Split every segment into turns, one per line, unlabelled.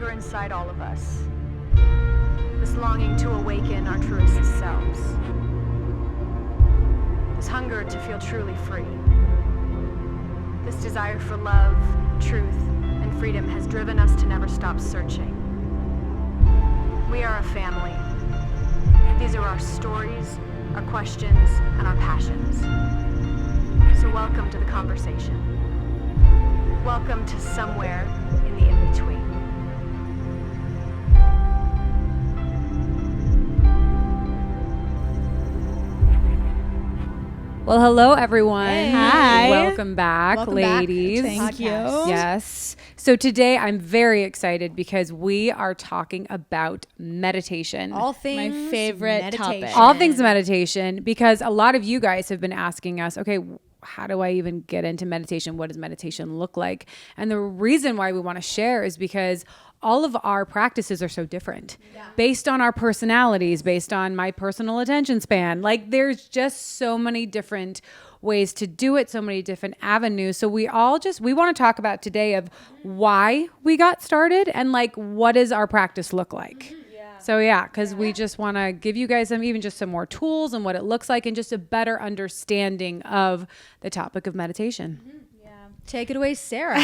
hunger inside all of us. This longing to awaken our truest selves. This hunger to feel truly free. This desire for love, truth, and freedom has driven us to never stop searching. We are a family. These are our stories, our questions, and our passions. So welcome to the conversation. Welcome to somewhere in the in-between.
Well, hello, everyone.
Hey. Hi.
Welcome back, ladies.
Thank you.
Yes. So today I'm very excited because we are talking about meditation.
All things
my favorite
meditation.
topic.
All things meditation, because a lot of you guys have been asking us, okay, how do I even get into meditation? What does meditation look like? And the reason why we want to share is because all of our practices are so different based on our personalities, based on my personal attention span. Like there's just so many different ways to do it, so many different avenues. So we want to talk about today of why we got started and like, what does our practice look like? So because we just want to give you guys some more tools and what it looks like and just a better understanding of the topic of meditation.
Take it away, Sarah.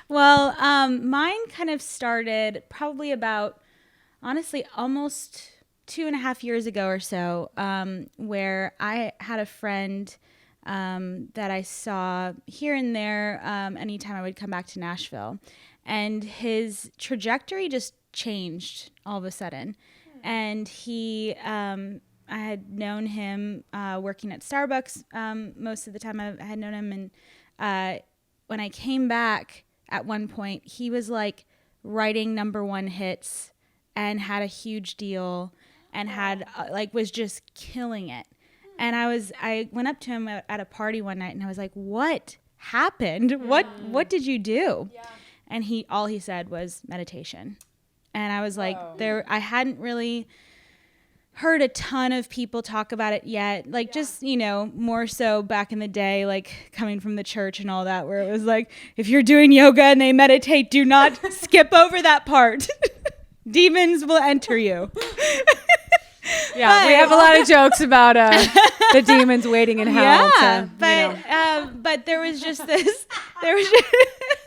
Well, mine kind of started probably about, honestly, almost 2.5 years ago or so, where I had a friend that I saw here and there anytime I would come back to Nashville. And his trajectory just changed all of a sudden. And I had known him working at Starbucks most of the time. I had known him, and when I came back at one point, he was like writing #1 hits and had a huge deal and had was just killing it. And I went up to him at a party one night and I was like, "What happened? What did you do?" Yeah. And all he said was meditation. And I was like, I hadn't really heard a ton of people talk about it yet. Just, more so back in the day, like coming from the church and all that, where it was like, if you're doing yoga and they meditate, do not skip over that part. Demons will enter you.
Yeah, we have a lot of jokes about the demons waiting in hell.
But there was just this.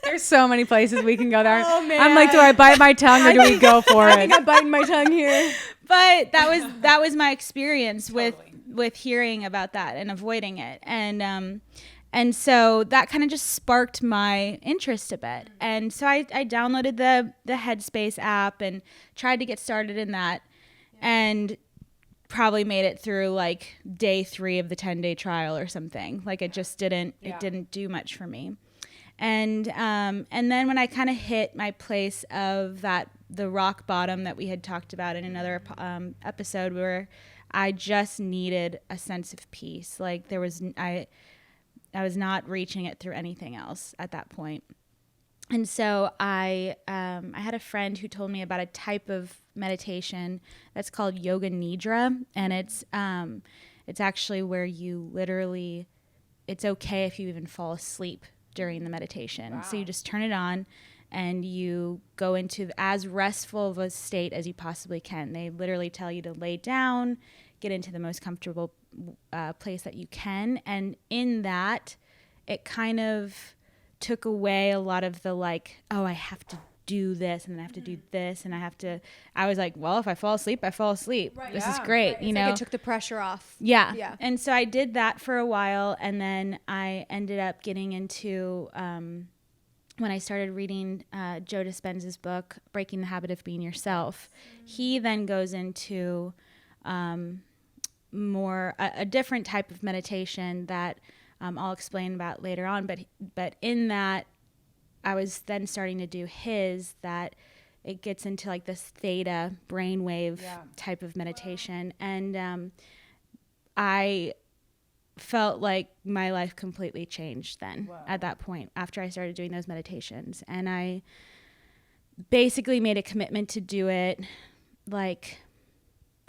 There's so many places we can go there.
Oh, man.
I'm like, do I bite my tongue or do we go for it?
I think I'm biting my tongue here.
But that was my experience with hearing about that and avoiding it, and so that kind of just sparked my interest a bit. And so I downloaded the Headspace app and tried to get started in that, and probably made it through like day 3 of the 10-day trial or something. Like it just didn't do much for me. And then when I kind of hit my place of the rock bottom that we had talked about in another episode, where I just needed a sense of peace. Like I was not reaching it through anything else at that point. And so I had a friend who told me about a type of meditation that's called Yoga Nidra, and it's actually where you literally, it's okay if you even fall asleep during the meditation. Wow. So you just turn it on and you go into as restful of a state as you possibly can. They literally tell you to lay down, get into the most comfortable place that you can, and in that, it kind of took away a lot of the I have to do this and then I have to do this and I was like, well, if I fall asleep, I fall asleep. Right. This is great.
Right. Like it took the pressure off.
Yeah. And so I did that for a while, and then I ended up getting into, when I started reading Joe Dispenza's book, Breaking the Habit of Being Yourself, he then goes into more a different type of meditation that I'll explain about later on. But in that, I was then starting to do his, that it gets into like this theta brainwave type of meditation. And I felt like my life completely changed then at that point after I started doing those meditations. And I basically made a commitment to do it like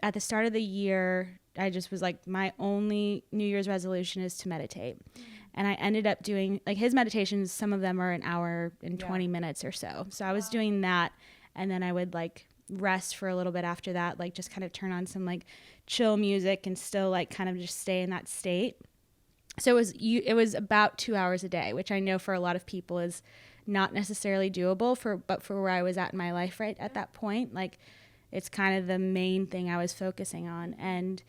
at the start of the year. I just was like, my only New Year's resolution is to meditate. And I ended up doing like his meditations. Some of them are an hour and 20 minutes or so. So I was doing that. And then I would like rest for a little bit after that, like just kind of turn on some like chill music and still like kind of just stay in that state. So it was about 2 hours a day, which I know for a lot of people is not necessarily doable but for where I was at in my life right at that point, like it's kind of the main thing I was focusing on. And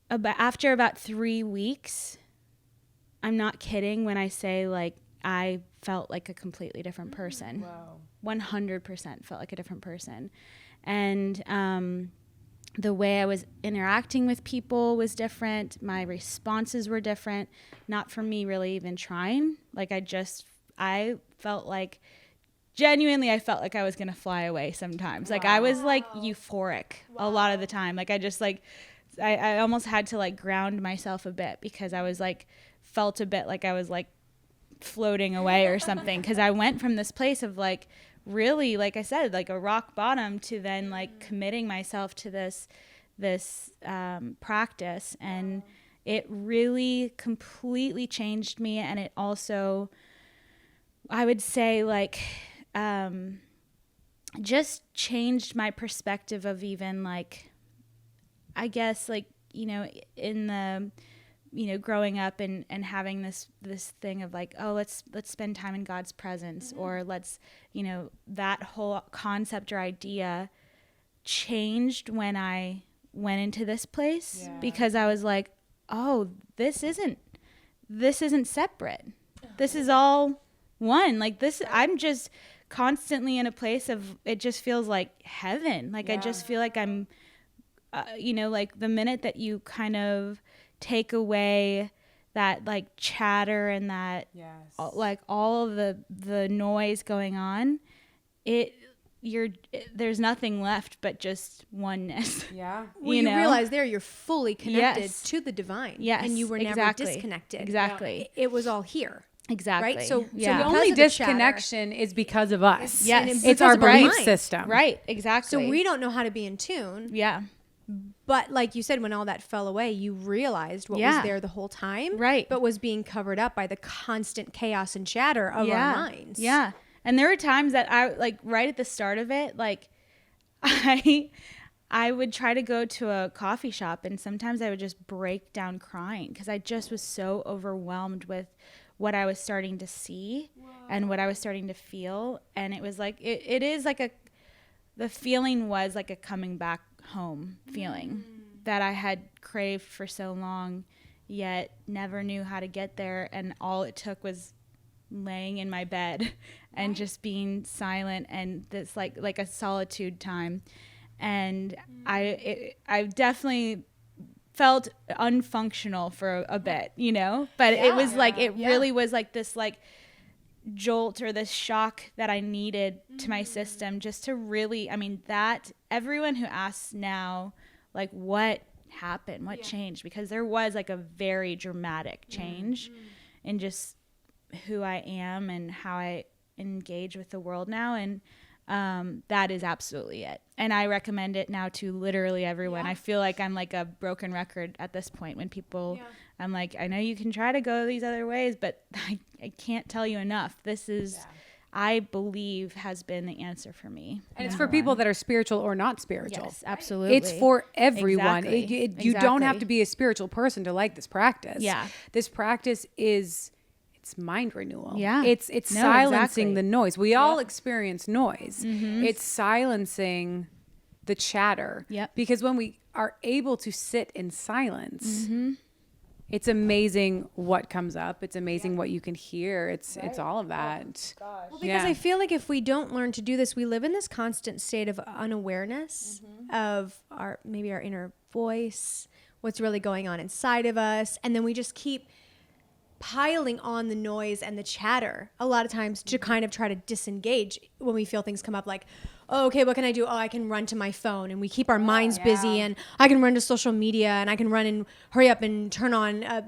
after about 3 weeks, I'm not kidding when I say like I felt like a completely different person.
Wow.
100% felt like a different person. And the way I was interacting with people was different. My responses were different. Not from me really even trying. Like I felt like, genuinely, I felt like I was going to fly away sometimes. Like I was like euphoric a lot of the time. Like I just like, I almost had to like ground myself a bit because I was like, felt a bit like I was like floating away or something. Cause I went from this place of like, really, like I said, like a rock bottom to then like committing myself to this practice. And it really completely changed me. And it also, I would say like, just changed my perspective of even like, I guess like, you know, in the, you know, growing up and having this thing of like, oh, let's spend time in God's presence, or let's, you know, that whole concept or idea changed when I went into this place because I was like, oh, this isn't separate. This is all one. Like this, I'm just constantly in a place of, it just feels like heaven. Like I just feel like I'm, you know, like the minute that you kind of take away that like chatter and that like all of the noise going on, there's nothing left but just oneness.
Yeah.
Well, you realize there you're fully connected to the divine.
Yes,
And you were never disconnected.
Exactly.
It was all here.
Exactly.
Right? So
The only disconnection is because of us.
Yes.
It's our
because of our
belief
mind.
system.
Right. Exactly.
So we don't know how to be in tune.
Yeah.
But like you said, when all that fell away, you realized what was there the whole time.
Right.
But was being covered up by the constant chaos and chatter of our minds.
Yeah. And there were times that I like right at the start of it, like I would try to go to a coffee shop and sometimes I would just break down crying because I just was so overwhelmed with what I was starting to see and what I was starting to feel. And it was like, it is like the feeling was like a coming back home feeling that I had craved for so long, yet never knew how to get there. And all it took was laying in my bed and just being silent and this like a solitude time. And I definitely felt unfunctional for a bit, you know, but it was like, it really was like this like jolt or this shock that I needed to my system just to really, I mean, that everyone who asks now, like what happened, what changed, because there was like a very dramatic change in just who I am and how I engage with the world now. And that is absolutely it. And I recommend it now to literally everyone. I feel like I'm like a broken record at this point when people, I'm like, I know you can try to go these other ways, but I can't tell you enough. This is, I believe, has been the answer for me.
And it's for people that are spiritual or not spiritual.
Yes, absolutely.
It's for everyone.
Exactly.
You don't have to be a spiritual person to like this practice.
Yeah.
This practice is, it's mind renewal.
Yeah.
It's silencing
exactly.
the noise. We all experience noise. It's silencing the chatter.
Yep.
Because when we are able to sit in silence, it's amazing what comes up. It's amazing what you can hear. It's all of that.
Well, because I feel like if we don't learn to do this, we live in this constant state of unawareness of maybe our inner voice, what's really going on inside of us. And then we just keep piling on the noise and the chatter a lot of times to kind of try to disengage when we feel things come up like, oh, okay, what can I do? Oh, I can run to my phone, and we keep our minds busy, and I can run to social media, and I can run and hurry up and turn on, a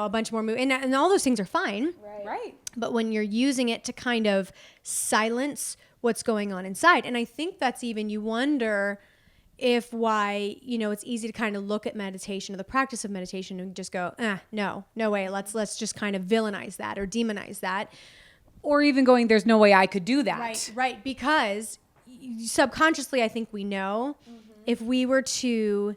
bunch more movies, and all those things are fine.
Right.
But when you're using it to kind of silence what's going on inside, and I think that's even, you wonder why, you know, it's easy to kind of look at meditation or the practice of meditation and just go, no way. Let's just kind of villainize that or demonize that.
Or even going, there's no way I could do that.
Right. Because subconsciously, I think we know if we were to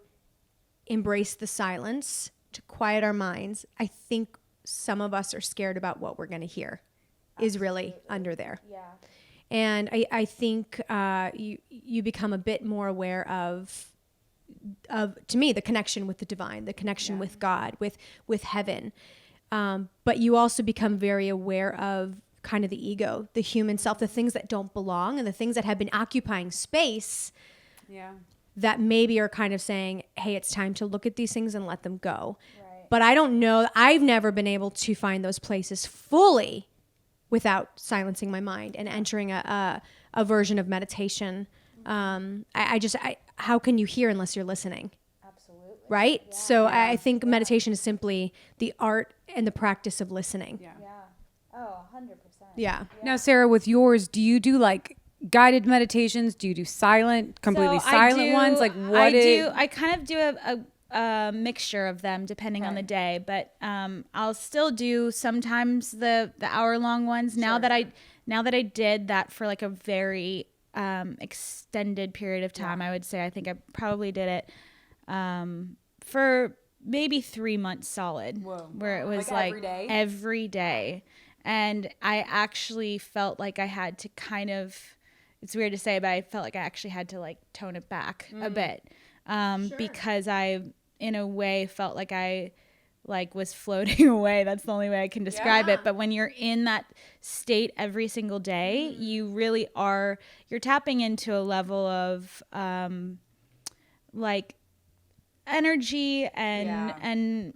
embrace the silence, to quiet our minds, I think some of us are scared about what we're going to hear is really under there.
Yeah.
And I think you become a bit more aware of to me, the connection with the divine, the connection with God, with heaven. But you also become very aware of kind of the ego, the human self, the things that don't belong and the things that have been occupying space that maybe are kind of saying, hey, it's time to look at these things and let them go. Right. But I don't know. I've never been able to find those places fully without silencing my mind and entering a version of meditation. How can you hear unless you're listening?
Absolutely.
Right? Yeah. So I think meditation is simply the art and the practice of listening.
Yeah. Oh, 100%.
Yeah.
Now, Sarah, with yours, do you do like guided meditations? Do you do completely silent ones? Like what
I kind of do a mixture of them depending on the day, but I'll still do sometimes the hour-long ones. Now that I did that for like a very extended period of time, I would say I think I probably did it for maybe 3 months solid. Whoa. Where it was like every day. And I actually felt like I had to kind of, it's weird to say, but I felt like I actually had to like tone it back a bit because I, in a way, felt like I like was floating away. That's the only way I can describe it. But when you're in that state every single day, you really are, you're tapping into a level of like energy and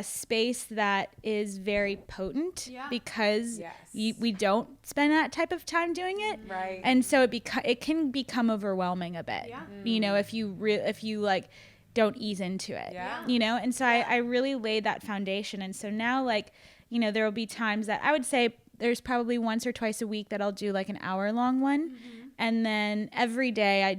space that is very potent because we don't spend that type of time doing it, right? And so it can become overwhelming a bit, you know, if you like don't ease into it, you know. And so I really laid that foundation, and so now, like, you know, there will be times that I would say there's probably once or twice a week that I'll do like an hour-long one, and then every day I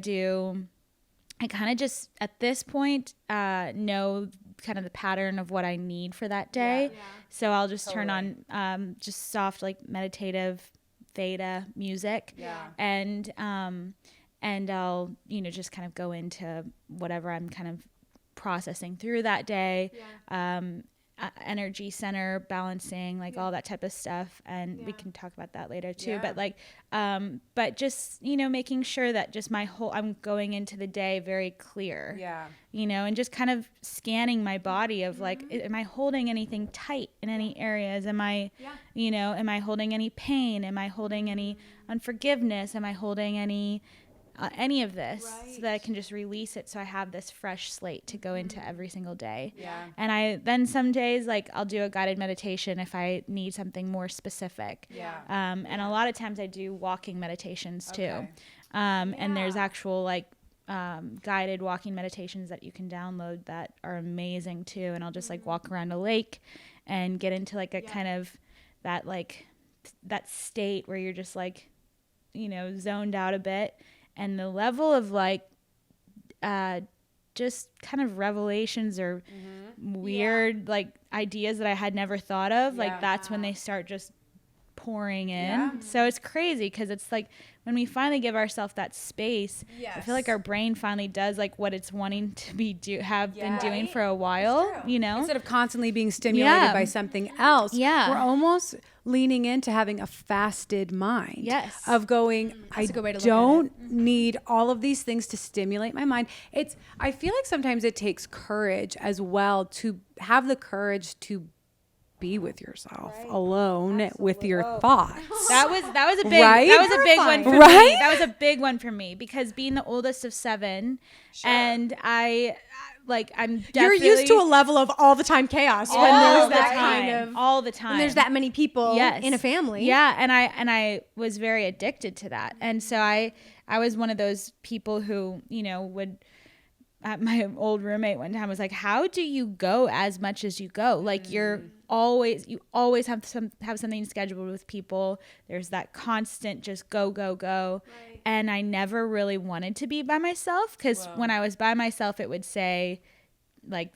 kind of just at this point know kind of the pattern of what I need for that day. So I'll just turn on just soft like meditative theta music, and I'll, you know, just kind of go into whatever I'm kind of processing through that day, energy center balancing, like all that type of stuff, and we can talk about that later too, but like but just, you know, making sure that just I'm going into the day very clear, you know, and just kind of scanning my body of like, am I holding anything tight in any areas? Am I you know, am I holding any pain? Am I holding any unforgiveness? Am I holding any of this, so that I can just release it, so I have this fresh slate to go into every single day. And then some days, like, I'll do a guided meditation if I need something more specific. And a lot of times I do walking meditations too. And there's actual like guided walking meditations that you can download that are amazing too. And I'll just like walk around a lake and get into like a kind of that like that state where you're just like, you know, zoned out a bit. And the level of like just kind of revelations or weird like ideas that I had never thought of, like that's when they start just pouring in. So it's crazy because it's like when we finally give ourselves that space, I feel like our brain finally does like what it's wanting to be been doing for a while, you know,
instead of constantly being stimulated by something else. We're almost leaning into having a fasted mind of going, I don't need all of these things to stimulate my mind. I feel like sometimes it takes courage as well to have the courage to be with yourself alone with your thoughts.
That was a big one for me. That was a big one for me because being the oldest of 7 and I'm definitely,
you're used to a level of all the time chaos when there's that kind of
all the time.
When there's that many people in a family.
And I was very addicted to that. And so I was one of those people who, you know, would my old roommate one time was like, how do you go as much as you go? Like you're always have something scheduled with people. There's that constant just go, go, go. Right. And I never really wanted to be by myself, because when I was by myself, it would say, like,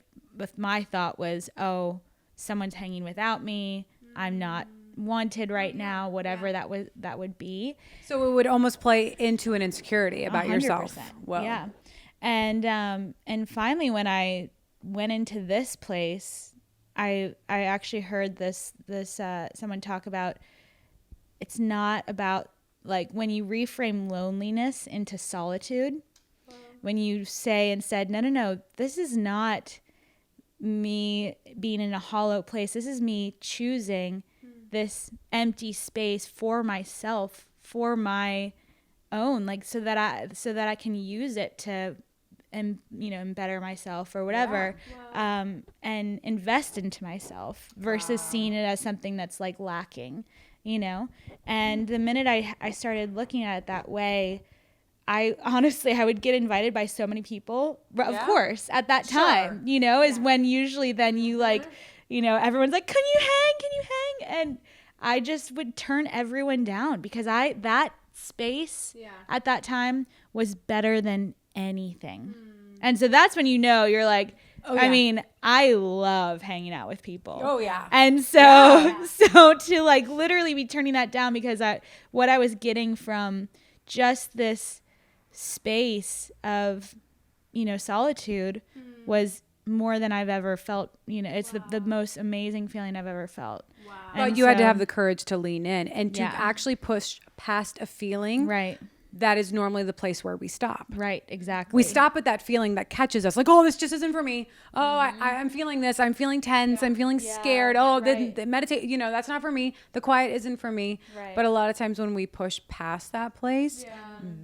my thought was, oh, someone's hanging without me. I'm not wanted right now, whatever that would be.
So it would almost play into an insecurity about 100%. Yourself. Well,
yeah. And finally, when I went into this place, I actually heard this someone talk about, it's not about, like, when you reframe loneliness into solitude, when you say instead, no, this is not me being in a hollow place. This is me choosing this empty space for myself, for my own, like, so that I can use it to, and better myself or whatever, and invest into myself versus seeing it as something that's like lacking, and the minute I started looking at it that way, I would get invited by so many people, of course, at that time, is when usually then you like, everyone's like, can you hang? And I just would turn everyone down, because that space at that time was better than anything. And so that's when you're like, I mean, I love hanging out with people.
Oh yeah.
And so to like literally be turning that down, because what I was getting from just this space of, solitude was more than I've ever felt. It's the most amazing feeling I've ever felt. Wow.
But you had to have the courage to lean in and to actually push past a feeling.
Right.
That is normally the place where we stop.
Right, exactly.
We stop at that feeling that catches us. Like, oh, this just isn't for me. Oh, I'm feeling this. I'm feeling tense. I'm feeling scared. Oh, the meditate, that's not for me. The quiet isn't for me. Right. But a lot of times when we push past that place,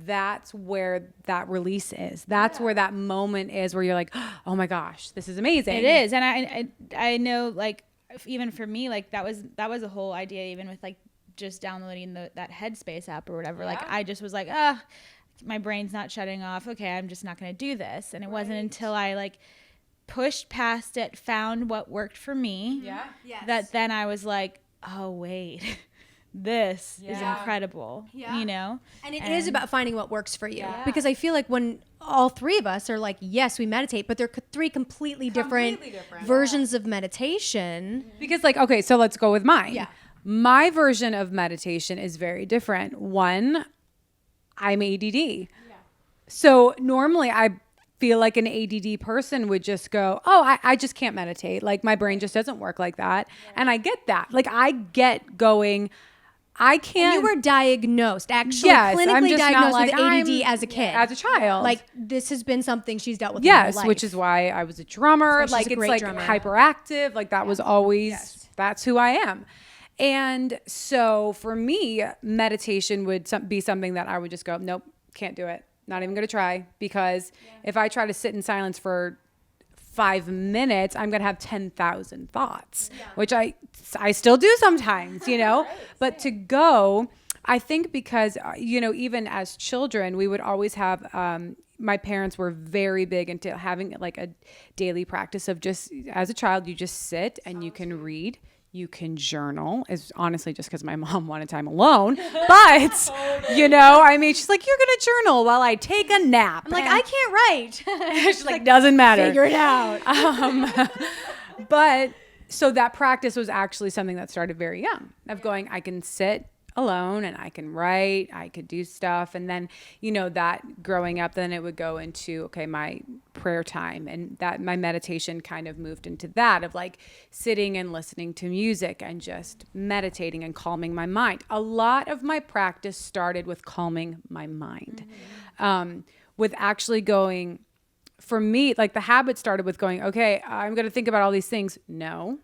that's where that release is. That's where that moment is where you're like, oh my gosh, this is amazing.
It is. And I know, like, even for me, like that was a whole idea, even with like just downloading that Headspace app or whatever. Like I just was like, my brain's not shutting off. Okay, I'm just not going to do this. And it wasn't until I like pushed past it, found what worked for me, that then I was like, oh wait, this is incredible. And
it is about finding what works for you, because I feel like when all three of us are like, yes, we meditate, but they're three completely different versions of meditation.
Because like, okay, so let's go with mine. My version of meditation is very different. One, I'm ADD. So normally I feel like an ADD person would just go, oh, I just can't meditate. Like my brain just doesn't work like that. And I get that. Like I get going, I can't.
And you were diagnosed, actually clinically diagnosed with ADD as a kid.
As a child.
Like this has been something she's dealt with in her life.
Which is why I was a drummer.
So
like it's like
drummer.
Hyperactive. Like that was always, that's who I am. And so for me, meditation would be something that I would just go, nope, can't do it. Not even going to try, because if I try to sit in silence for 5 minutes, I'm going to have 10,000 thoughts, which I still do sometimes, but to go, I think because, even as children, we would always have, my parents were very big into having like a daily practice of just, as a child, you just sit and you can read. You can journal. It's honestly just because my mom wanted time alone. But, she's like, you're going to journal while I take a nap.
I'm like, I can't write.
She's like, doesn't matter.
Figure it out.
But so that practice was actually something that started very young, of going, I can sit alone and I can write, I could do stuff. And then, that growing up, then it would go into, okay, my prayer time, and that my meditation kind of moved into that of like sitting and listening to music and just meditating and calming my mind. A lot of my practice started with calming my mind, with actually going, for me, like the habit started with going, okay, I'm going to think about all these things. No.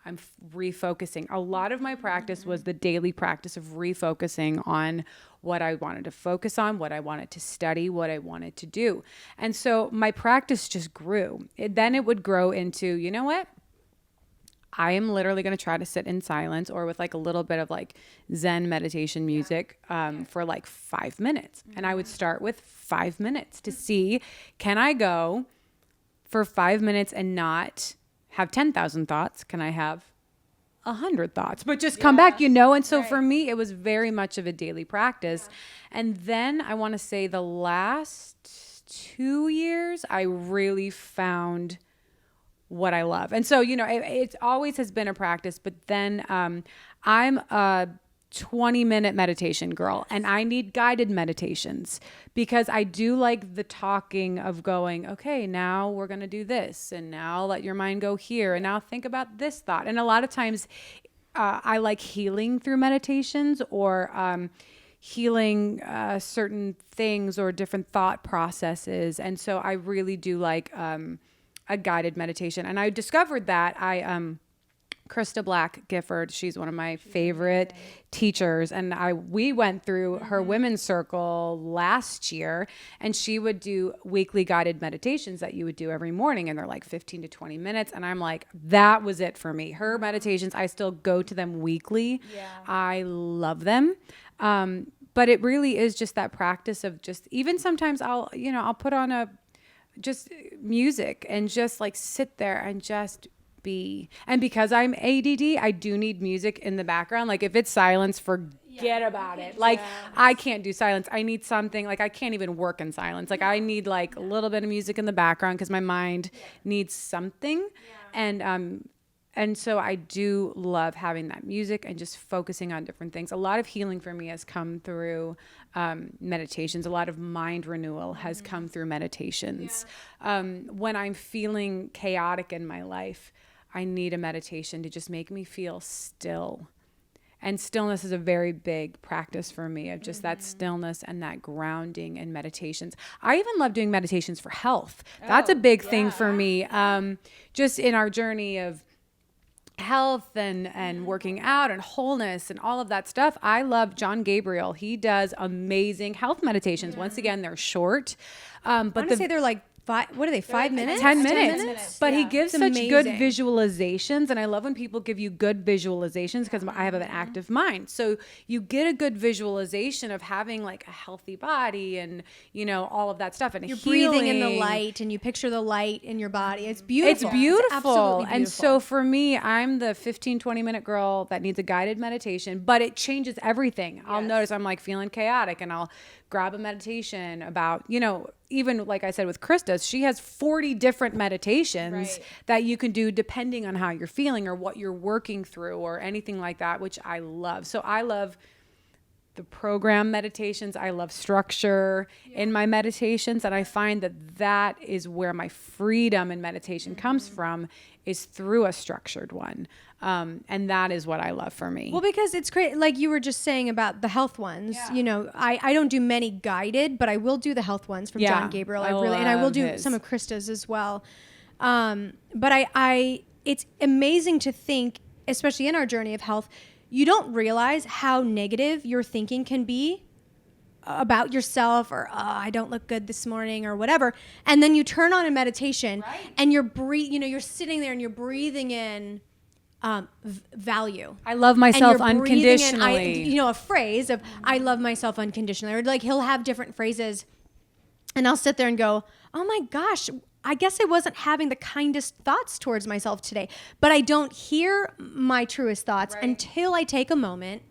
I'm refocusing. A lot of my practice was the daily practice of refocusing on what I wanted to focus on, what I wanted to study, what I wanted to do. And so my practice just grew. Then it would grow into, you know what? I am literally going to try to sit in silence or with like a little bit of like Zen meditation music for like 5 minutes. And I would start with 5 minutes to see, can I go for 5 minutes and not have 10,000 thoughts? Can I have 100 thoughts, but just come back, and so
Right.
for me it was very much of a daily practice. And then I want to say the last 2 years I really found what I love. And so, it always has been a practice, but then I'm a 20-minute meditation girl, and I need guided meditations because I do like the talking of going, okay, now we're going to do this, and now let your mind go here, and now think about this thought. And a lot of times I like healing through meditations, or healing certain things or different thought processes. And so I really do like a guided meditation. And I discovered that Krista Black Gifford, she's one of my favorite teachers. And we went through her women's circle last year, and she would do weekly guided meditations that you would do every morning. And they're like 15 to 20 minutes. And I'm like, that was it for me. Her meditations, I still go to them weekly. Yeah. I love them. But it really is just that practice of just, even sometimes I'll put on just music and just like sit there and just be. And because I'm ADD, I do need music in the background. Like if it's silence, forget about it. Like I can't do silence. I need something, like I can't even work in silence. Like I need like a little bit of music in the background because my mind needs something. And so I do love having that music and just focusing on different things. A lot of healing for me has come through meditations. A lot of mind renewal has come through meditations. When I'm feeling chaotic in my life, I need a meditation to just make me feel still. And stillness is a very big practice for me, of just that stillness and that grounding and meditations. I even love doing meditations for health. That's a big thing for me. Just in our journey of health and working out and wholeness and all of that stuff. I love John Gabriel. He does amazing health meditations. Once again, they're short. But
I want to say they're like 5, what are they, 5 minutes?
10 minutes. But he gives
It's
such good
amazing.
visualizations. And I love when people give you good visualizations because I have an active mind. So you get a good visualization of having like a healthy body and, all of that stuff. And
You're
healing.
breathing in the light, and you picture the light in your body. It's beautiful.
It's beautiful.
absolutely beautiful.
And so for me, I'm the 15, 20-minute girl that needs a guided meditation, but it changes everything. I'll notice I'm like feeling chaotic, and I'll grab a meditation about, even like I said with Krista, she has 40 different meditations that you can do depending on how you're feeling or what you're working through or anything like that, which I love. So I love the program meditations. I love structure in my meditations. And I find that is where my freedom in meditation comes from, is through a structured one. And that is what I love for me.
Well, because it's great. Like you were just saying about the health ones, I don't do many guided, but I will do the health ones from John Gabriel. And I will do some of Krista's as well. But it's amazing to think, especially in our journey of health, you don't realize how negative your thinking can be about yourself, or I don't look good this morning or whatever. And then you turn on a meditation and you're sitting there and you're breathing in value.
I love myself
And you're breathing in,
unconditionally.
a phrase of I love myself unconditionally, or like he'll have different phrases, and I'll sit there and go, oh my gosh, I guess I wasn't having the kindest thoughts towards myself today. But I don't hear my truest thoughts until I take a moment.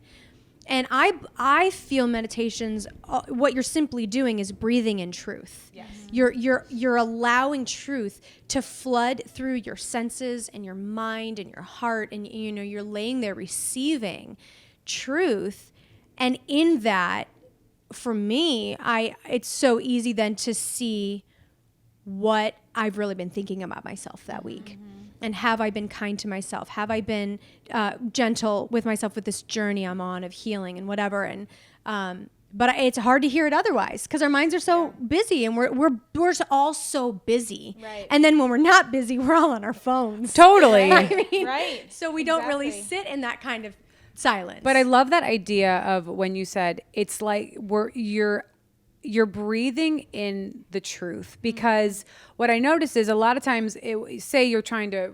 And I feel meditations, what you're simply doing is breathing in truth. Yes. You're allowing truth to flood through your senses and your mind and your heart, and you're laying there receiving truth. And in that, for me, it's so easy then to see what I've really been thinking about myself that week. And have I been kind to myself? Have I been gentle with myself with this journey I'm on of healing and whatever? And but it's hard to hear it otherwise because our minds are so busy, and we're all so busy. Right. And then when we're not busy, we're all on our phones.
Totally.
So we don't really sit in that kind of silence.
But I love that idea of when you said it's like you're breathing in the truth, because what I notice is a lot of times, say you're trying to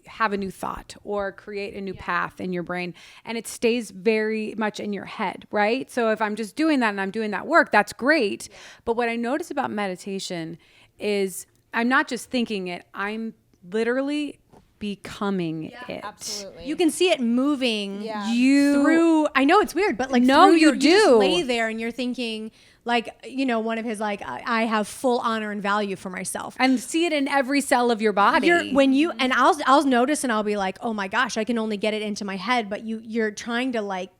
have a new thought or create a new path in your brain, and it stays very much in your head, right? So if I'm just doing that and I'm doing that work, that's great. But what I notice about meditation is I'm not just thinking it, I'm literally becoming it.
Absolutely.
You can see it moving
You
through. I know it's weird, but like
No,
through
you
you just
do.
lay there and you're thinking, like, you know, one of his like, I have full honor and value for myself.
and see it in every cell of your body.
When you and I'll notice and I'll be like, oh my gosh, I can only get it into my head, but you're trying to like,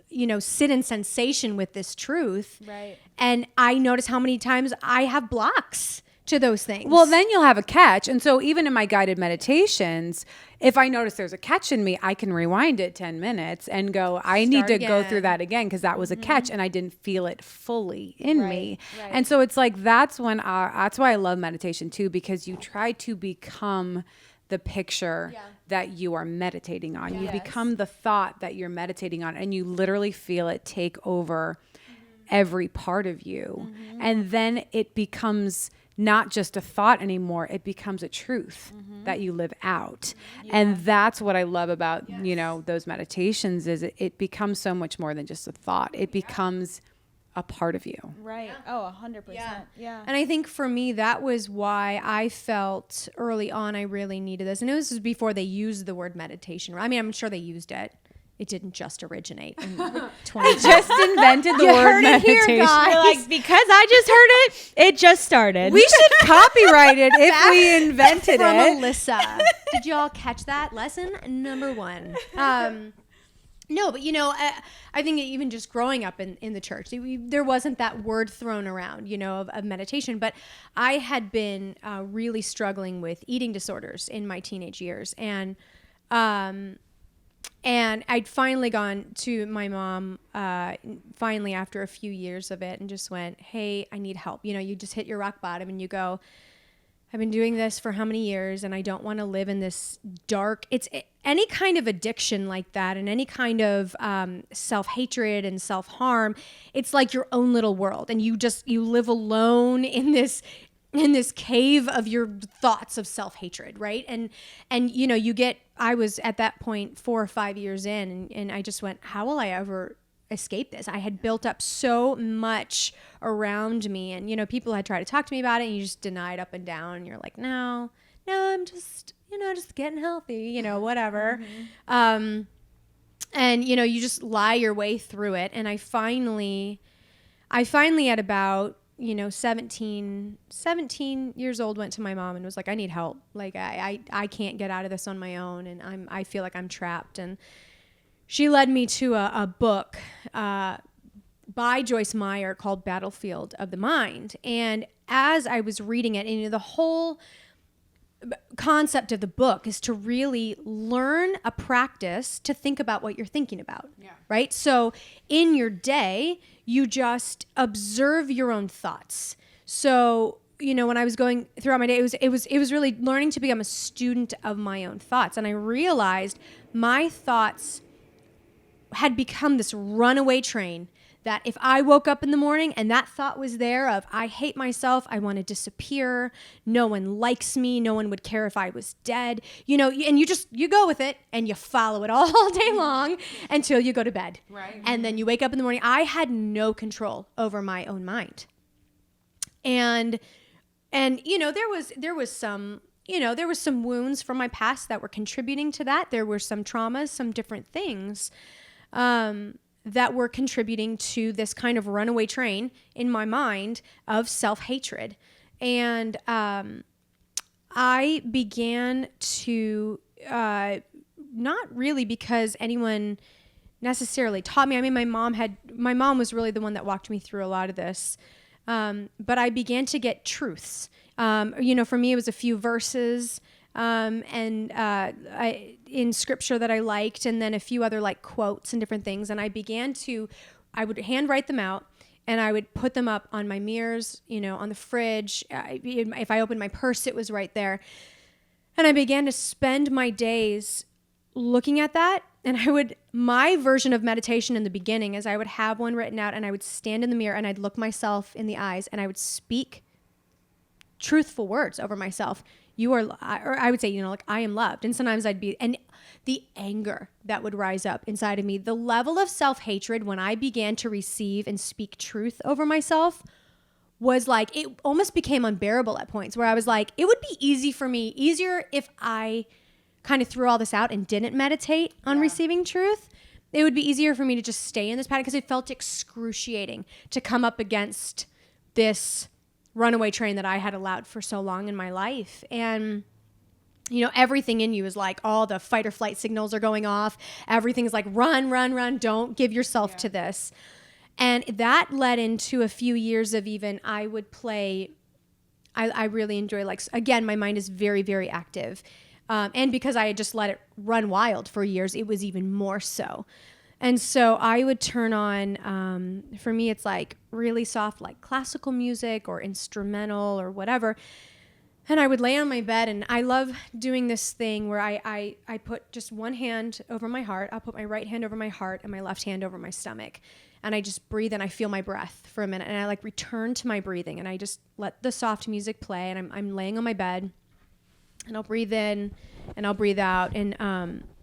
you know, sit in sensation with this truth.
Right.
And I notice how many times I have blocks to those things.
Well, then you'll have a catch. And so even in my guided meditations, if I notice there's a catch in me, I can rewind it 10 minutes and go, I need to go through that again because that was a catch and I didn't feel it fully in me.
Right.
And so it's like that's why I love meditation too, because you try to become the picture that you are meditating on. You become the thought that you're meditating on, and you literally feel it take over every part of you. And then it becomes not just a thought anymore, it becomes a truth that you live out. And that's what I love about, you know, those meditations is it becomes so much more than just a thought. It becomes a part of you.
Right. Oh, 100%. Yeah.
And I think for me, that was why I felt early on I really needed this. And it was before they used the word meditation. I mean, I'm sure they used it. It didn't just originate in 20.
Just invented the word meditation.
You're like, because I just heard it just started.
We should copyright it if we invented
From
it.
Alyssa. Did y'all catch that? Lesson number 1. No, but you know, I think even just growing up in the church, there wasn't that word thrown around, you know, of meditation. But I had been really struggling with eating disorders in my teenage years, and I'd finally gone to my mom, finally after a few years of it, and just went, hey, I need help. You know, you just hit your rock bottom and you go, I've been doing this for how many years, and I don't want to live in this dark, any kind of addiction like that, and any kind of self-hatred and self-harm. It's like your own little world, and you live alone in this cave of your thoughts of self-hatred, right? And you know, I was at that point 4 or 5 years in, and I just went, how will I ever escape this? I had built up so much around me, and you know, people had tried to talk to me about it, and you just deny it up and down, and you're like, no, I'm just, you know, just getting healthy, you know, whatever. And you know, you just lie your way through it. And I finally at about, you know, 17 years old, went to my mom and was like, I need help. Like I can't get out of this on my own, and I feel like I'm trapped. And she led me to a book by Joyce Meyer called Battlefield of the Mind. And as I was reading it, and you know, the whole concept of the book is to really learn a practice to think about what you're thinking about, right? So in your day, you just observe your own thoughts. So, you know, when I was going throughout my day, it was really learning to become a student of my own thoughts. And I realized my thoughts had become this runaway train that if I woke up in the morning and that thought was there of, I hate myself, I want to disappear, no one likes me, no one would care if I was dead, you know, and you go with it and you follow it all day long until you go to bed. Right. And then you wake up in the morning. I had no control over my own mind. And you know, there was some wounds from my past that were contributing to that. There were some traumas, some different things, that were contributing to this kind of runaway train in my mind of self-hatred. And I began to, not really because anyone necessarily taught me. I mean, my mom was really the one that walked me through a lot of this. But I began to get truths. You know, for me, it was a few verses, in scripture that I liked, and then a few other like quotes and different things. And I would handwrite them out, and I would put them up on my mirrors, you know, on the fridge. If I opened my purse, it was right there. And I began to spend my days looking at that. And my version of meditation in the beginning is I would have one written out, and I would stand in the mirror and I'd look myself in the eyes, and I would speak truthful words over myself. Or I would say, you know, like, I am loved. And sometimes and the anger that would rise up inside of me, the level of self-hatred when I began to receive and speak truth over myself was like, it almost became unbearable at points where I was like, it would be easier if I kind of threw all this out and didn't meditate on receiving truth, it would be easier for me to just stay in this pattern, because it felt excruciating to come up against this runaway train that I had allowed for so long in my life. And you know, everything in you is like, all the fight or flight signals are going off. Everything's like, run, run, run. Don't give yourself to this. And that led into a few years of even, I would play, I really enjoy, like, again, my mind is very, very active. And because I had just let it run wild for years, it was even more so. And so I would turn on, for me, it's like really soft, like classical music or instrumental or whatever. And I would lay on my bed, and I love doing this thing where I put just one hand over my heart. I'll put my right hand over my heart and my left hand over my stomach. And I just breathe, and I feel my breath for a minute. And I like return to my breathing, and I just let the soft music play. And I'm laying on my bed, and I'll breathe in and I'll breathe out. And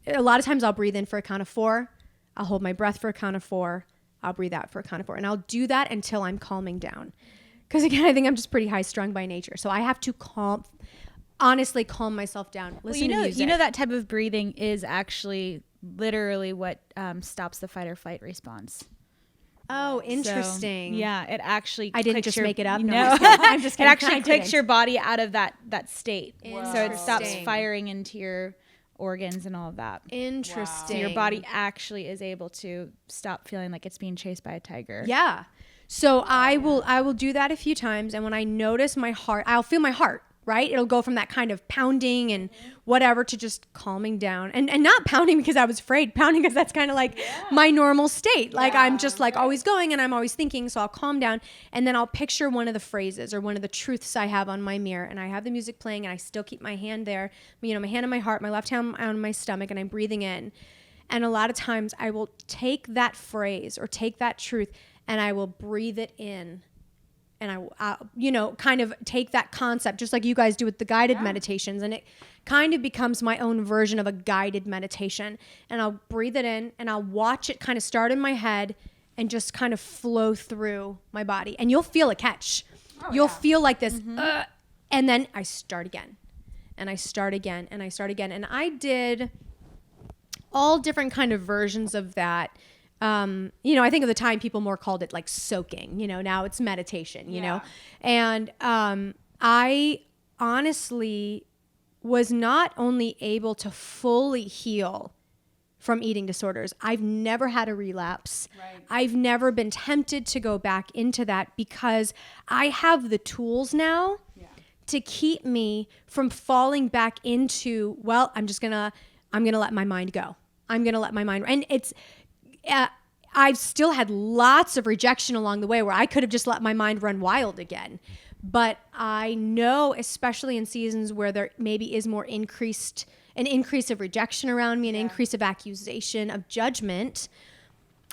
a lot of times I'll breathe in for a count of 4. I'll hold my breath for a count of 4. I'll breathe out for a count of 4. And I'll do that until I'm calming down. Because again, I think I'm just pretty high strung by nature. So I have to honestly calm myself down. Listen to music.
You know that type of breathing is actually literally what stops the fight or flight response.
Oh, interesting.
So, yeah, it actually.
I didn't just make it up.
No,
I'm just
it
kidding.
actually clicks your body out of that state,
Wow.
so it stops firing into your organs and all of that.
Interesting.
So your body actually is able to stop feeling like it's being chased by a tiger.
Yeah. So I will do that a few times, and when I notice my heart, I'll feel my heart, right? It'll go from that kind of pounding and whatever to just calming down, and not pounding because I was afraid, pounding because that's kind of like my normal state. Like I'm just like always going, and I'm always thinking, so I'll calm down, and then I'll picture one of the phrases or one of the truths I have on my mirror, and I have the music playing, and I still keep my hand there, you know, my hand on my heart, my left hand on my stomach, and I'm breathing in. And a lot of times I will take that phrase or take that truth, and I will breathe it in, and I you know, kind of take that concept, just like you guys do with the guided meditations, and it kind of becomes my own version of a guided meditation. And I'll breathe it in, and I'll watch it kind of start in my head and just kind of flow through my body. And you'll feel a catch. You'll feel like this, and then I start again, and I start again, and I start again. And I did all different kind of versions of that. You know, I think at the time people more called it like soaking, you know, now it's meditation, you know, and I honestly was not only able to fully heal from eating disorders. I've never had a relapse. Right. I've never been tempted to go back into that because I have the tools now to keep me from falling back into, well, I'm going to let my mind go. I'm going to let my mind, and it's, I've still had lots of rejection along the way where I could have just let my mind run wild again. But I know, especially in seasons where there maybe is more an increase of rejection around me, an increase of accusation, of judgment,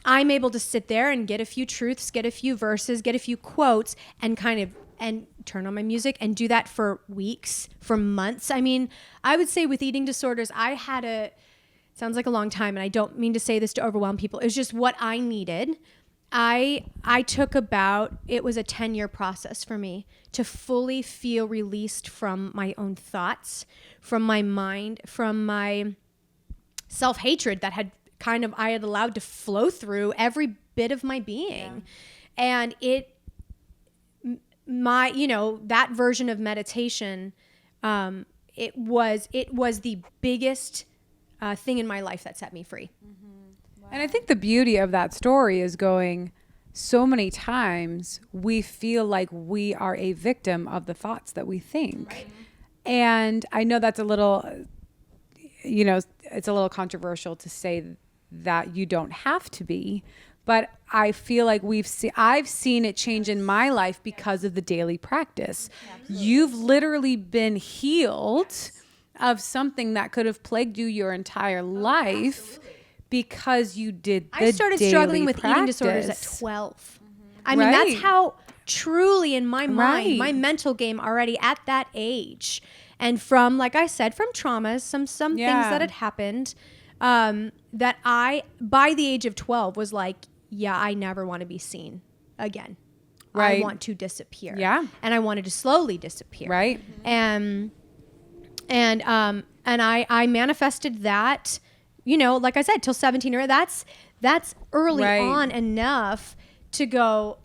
I'm able to sit there and get a few truths, get a few verses, get a few quotes, and turn on my music and do that for weeks, for months. I mean, I would say with eating disorders, sounds like a long time, and I don't mean to say this to overwhelm people. It was just what I needed. I took it was a 10-year process for me to fully feel released from my own thoughts, from my mind, from my self-hatred that I had allowed to flow through every bit of my being. And that version of meditation, it was the biggest thing in my life that set me free.
Wow. And I think the beauty of that story is going, so many times we feel like we are a victim of the thoughts that we think. Right. And I know that's a little, you know, it's a little controversial to say that you don't have to be, but I feel like I've seen it change in my life because of the daily practice. Absolutely. You've literally been healed of something that could have plagued you your entire life. Absolutely. Because you did the
I started struggling with
practice.
eating disorders at 12. I mean, that's how truly in my mind, my mental game already at that age. And from, like I said, from traumas, some things that had happened, that I, by the age of 12, was like, I never want to be seen again. Right. I want to disappear. Yeah. And I wanted to slowly disappear. Right. And And I manifested that, you know, like I said, till 17 or that's early on enough to go,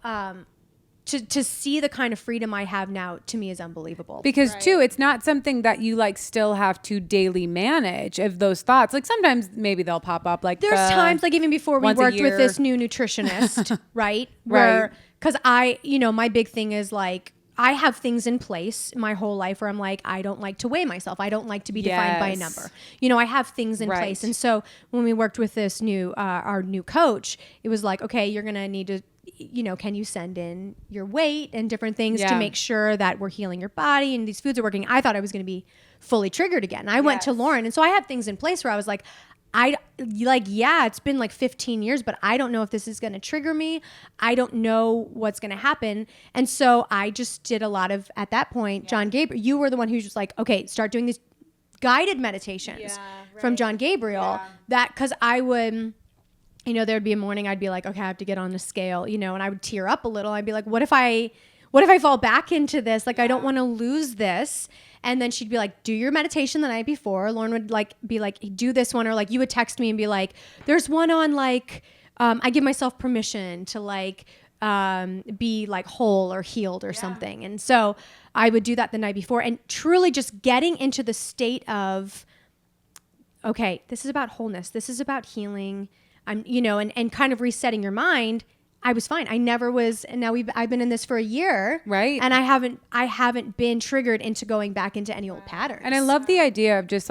to see the kind of freedom I have now, to me, is unbelievable.
Because too, it's not something that you like still have to daily manage of those thoughts. Like sometimes maybe they'll pop up. Like
there's times, like even before we worked with this new nutritionist, right? Where, because you know, my big thing is like, I have things in place my whole life where I'm like, I don't like to weigh myself. I don't like to be defined by a number. You know, I have things in place. And so when we worked with this new, our new coach, it was like, okay, you're going to need to, you know, can you send in your weight and different things to make sure that we're healing your body and these foods are working. I thought I was going to be fully triggered again. I went to Lauren. And so I have things in place where I was like, it's been like 15 years, but I don't know if this is going to trigger me. I don't know what's going to happen. And so I just did a lot of, at that point, John Gabriel, you were the one who's just like, okay, start doing these guided meditations from John Gabriel that, cause I would, you know, there'd be a morning I'd be like, okay, I have to get on the scale, you know, and I would tear up a little. I'd be like, what if I fall back into this? Like, I don't want to lose this. And then she'd be like, do your meditation the night before. Lauren would like be like, do this one. Or like you would text me and be like, there's one on like, I give myself permission to like be like whole or healed or something. And so I would do that the night before and truly just getting into the state of, okay, this is about wholeness. This is about healing. I'm, you know, and kind of resetting your mind. I was fine. I never was. And now I've been in this for a year. Right. And I haven't been triggered into going back into any old patterns.
And I love the idea of just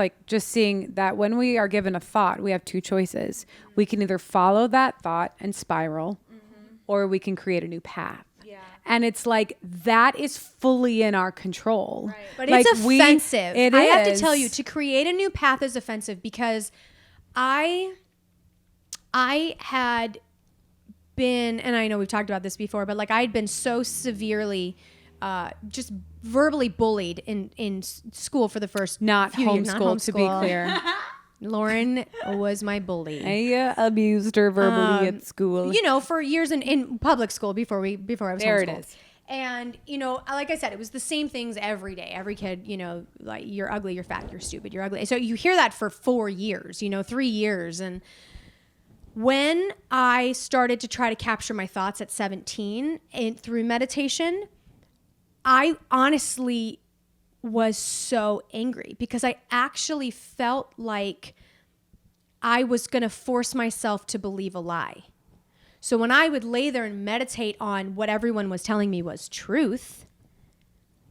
seeing that when we are given a thought, we have two choices. We can either follow that thought and spiral, or we can create a new path. Yeah. And it's like, that is fully in our control. Right.
But like it's offensive. I have to tell you, to create a new path is offensive because I had been, and I know we've talked about this before, but like I'd been so severely just verbally bullied in school for the first
not
few years. Not
homeschooled, to be clear.
Lauren was my bully.
I abused her verbally at school.
You know, for years in public school before I was
there
homeschooled.
It is.
And, you know, like I said, it was the same things every day. Every kid, you know, like, you're ugly, you're fat, you're stupid, you're ugly. So you hear that for 4 years, you know, 3 years. And when I started to try to capture my thoughts at 17 through meditation, I honestly was so angry because I actually felt like I was going to force myself to believe a lie. So when I would lay there and meditate on what everyone was telling me was truth,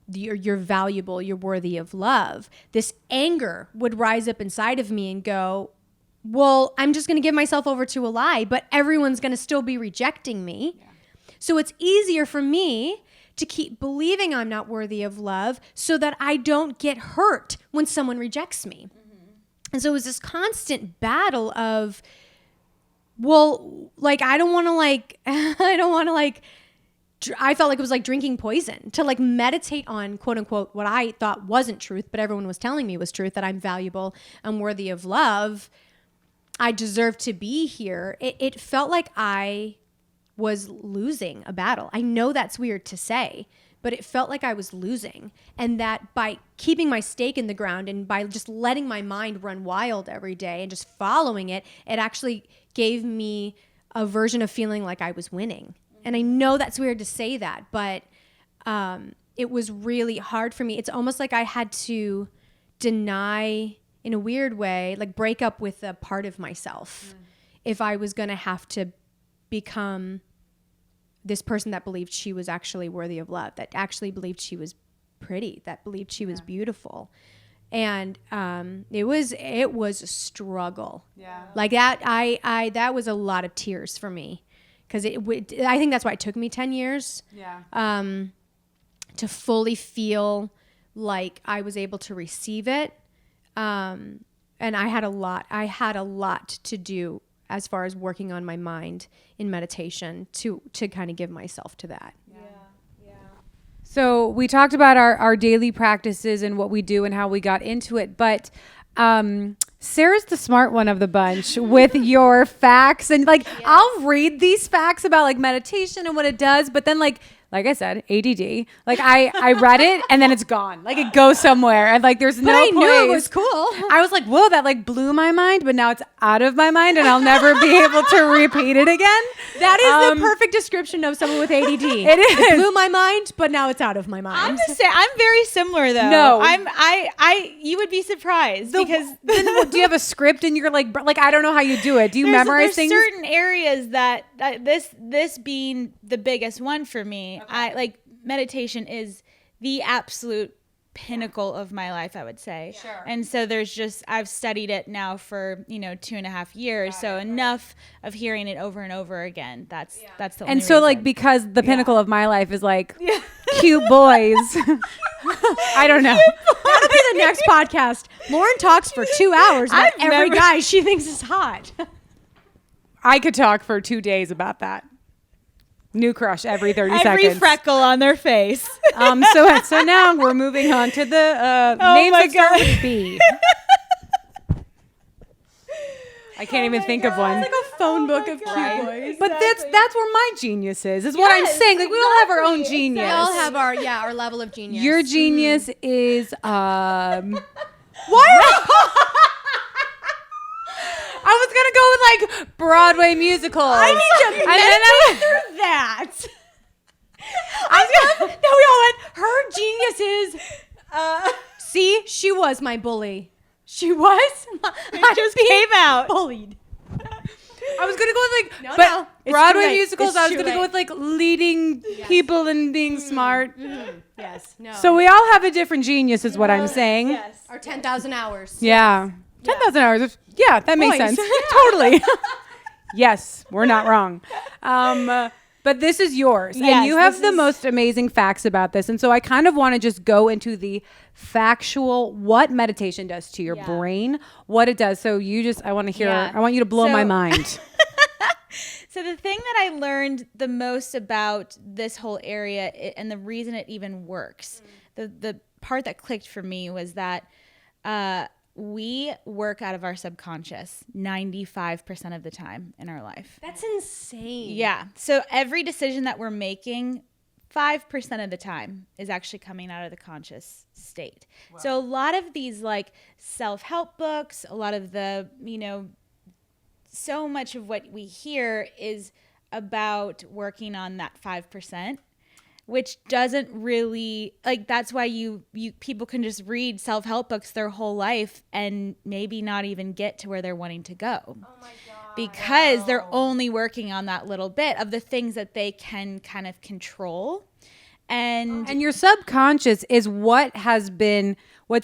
you're valuable, you're worthy of love, this anger would rise up inside of me and go, well, I'm just going to give myself over to a lie, but everyone's going to still be rejecting me. Yeah. So it's easier for me to keep believing I'm not worthy of love so that I don't get hurt when someone rejects me. Mm-hmm. And so it was this constant battle of, well, like, I felt like it was like drinking poison to like meditate on, quote unquote, what I thought wasn't truth, but everyone was telling me was truth, that I'm valuable, I'm worthy of love, I deserve to be here. It felt like I was losing a battle. I know that's weird to say, but it felt like I was losing. And that by keeping my stake in the ground and by just letting my mind run wild every day and just following it, it actually gave me a version of feeling like I was winning. And I know that's weird to say that, but it was really hard for me. It's almost like I had to deny, in a weird way, like break up with a part of myself if I was going to have to become this person that believed she was actually worthy of love, that actually believed she was pretty, that believed she was beautiful. And it was a struggle. Yeah. Like that, that was a lot of tears for me, because I think that's why it took me 10 years. Yeah. To fully feel like I was able to receive it. And I had a lot to do as far as working on my mind in meditation to kind of give myself to that. Yeah.
So we talked about our daily practices and what we do and how we got into it, but Sarah's the smart one of the bunch with your facts, and like, I'll read these facts about like meditation and what it does, but then like like I said, ADD. Like I read it and then it's gone. Like it goes somewhere and like there's no
I
place.
knew it was cool.
I was like, whoa, that like blew my mind, but now it's out of my mind and I'll never be able to repeat it again.
That is the perfect description of someone with ADD.
It is.
It blew my mind, but now it's out of my mind.
I'm just saying, I'm very similar though.
No.
You would be surprised because
Then do you have a script and you're like I don't know how you do it. Do you memorize
there's
things?
certain areas that this being the biggest one for me, I like meditation is the absolute pinnacle of my life, I would say. Sure. And so I've studied it now for 2.5 years. So enough of hearing it over and over again. That's the only
And so
reason.
like because the pinnacle of my life is like cute boys. I don't know.
That'll be the next podcast. Lauren talks for 2 hours about every guy she thinks is hot.
I could talk for 2 days about that. New crush every 30
every
seconds.
freckle on their face.
So now we're moving on to the names that start with B. I can't even think of one.
It's like a phone book of cute boys.
But that's where my genius is what I'm saying. Like we all have our own genius.
We all have our level of genius.
Your genius is
Why?
I was gonna go with like Broadway musicals.
I need to meditate through that. No, we all went. Her genius is. See, she was my bully. She was.
It just came out.
Bullied.
I was gonna go with like,
No, it's
Broadway
too late.
musicals.
It's
I was
too
gonna go
late.
with like leading people and being smart.
Yes. No.
So we all have a different genius, is what I'm saying.
Yes.
our 10,000 hours.
Yeah, 10,000 hours. Yeah, that makes
Boys.
sense. Totally. Yes, we're not wrong. But this is yours, and
Yes,
you have
this
the
is-
most amazing facts about this. And so I kind of want to just go into the factual, what meditation does to your brain, what it does. So I want to hear,
Yeah.
I want you to blow my
So-
mind.
So the thing that I learned the most about this whole area and the reason it even works, the part that clicked for me was that we work out of our subconscious 95% of the time in our life.
That's insane.
Yeah. So every decision that we're making, 5% of the time is actually coming out of the conscious state. Wow. So a lot of these like self-help books, a lot of the, so much of what we hear is about working on that 5%, which doesn't really, like, that's why you people can just read self-help books their whole life and maybe not even get to where they're wanting to go. Oh my God. Because they're only working on that little bit of the things that they can kind of control. And
your subconscious is what's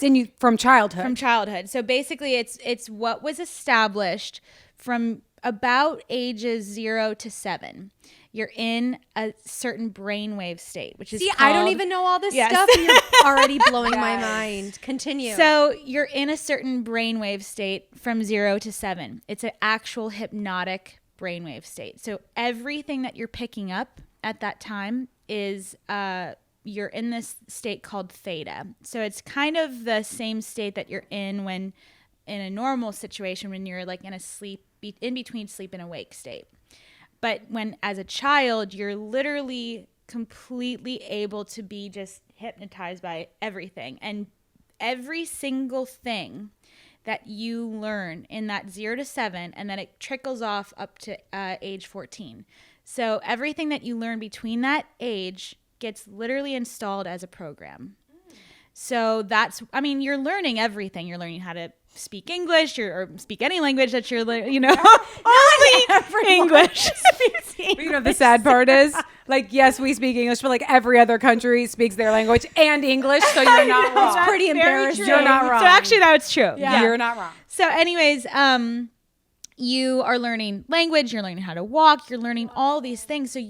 in you from childhood.
From childhood. So basically it's what was established from about ages 0 to 7. You're in a certain brainwave state, which is
I don't even know all this stuff, and you're already blowing my mind. Continue.
So you're in a certain brainwave state from 0 to 7. It's an actual hypnotic brainwave state. So everything that you're picking up at that time is you're in this state called theta. So it's kind of the same state that you're in when in a normal situation when you're like in a in between sleep and awake state. But when as a child, you're literally completely able to be just hypnotized by everything. And every single thing that you learn in that 0 to 7, and then it trickles off up to age 14. So everything that you learn between that age gets literally installed as a program. So you're learning everything. You're learning how to speak English or speak any language that you're, only English.
You know, the sad part is, like, yes, we speak English, but like every other country speaks their language and English, so you're not wrong.
It's pretty embarrassing.
You're not wrong.
So actually, that's true.
Yeah.
You're not wrong.
So anyways, you are learning language, you're learning how to walk, you're learning all these things. So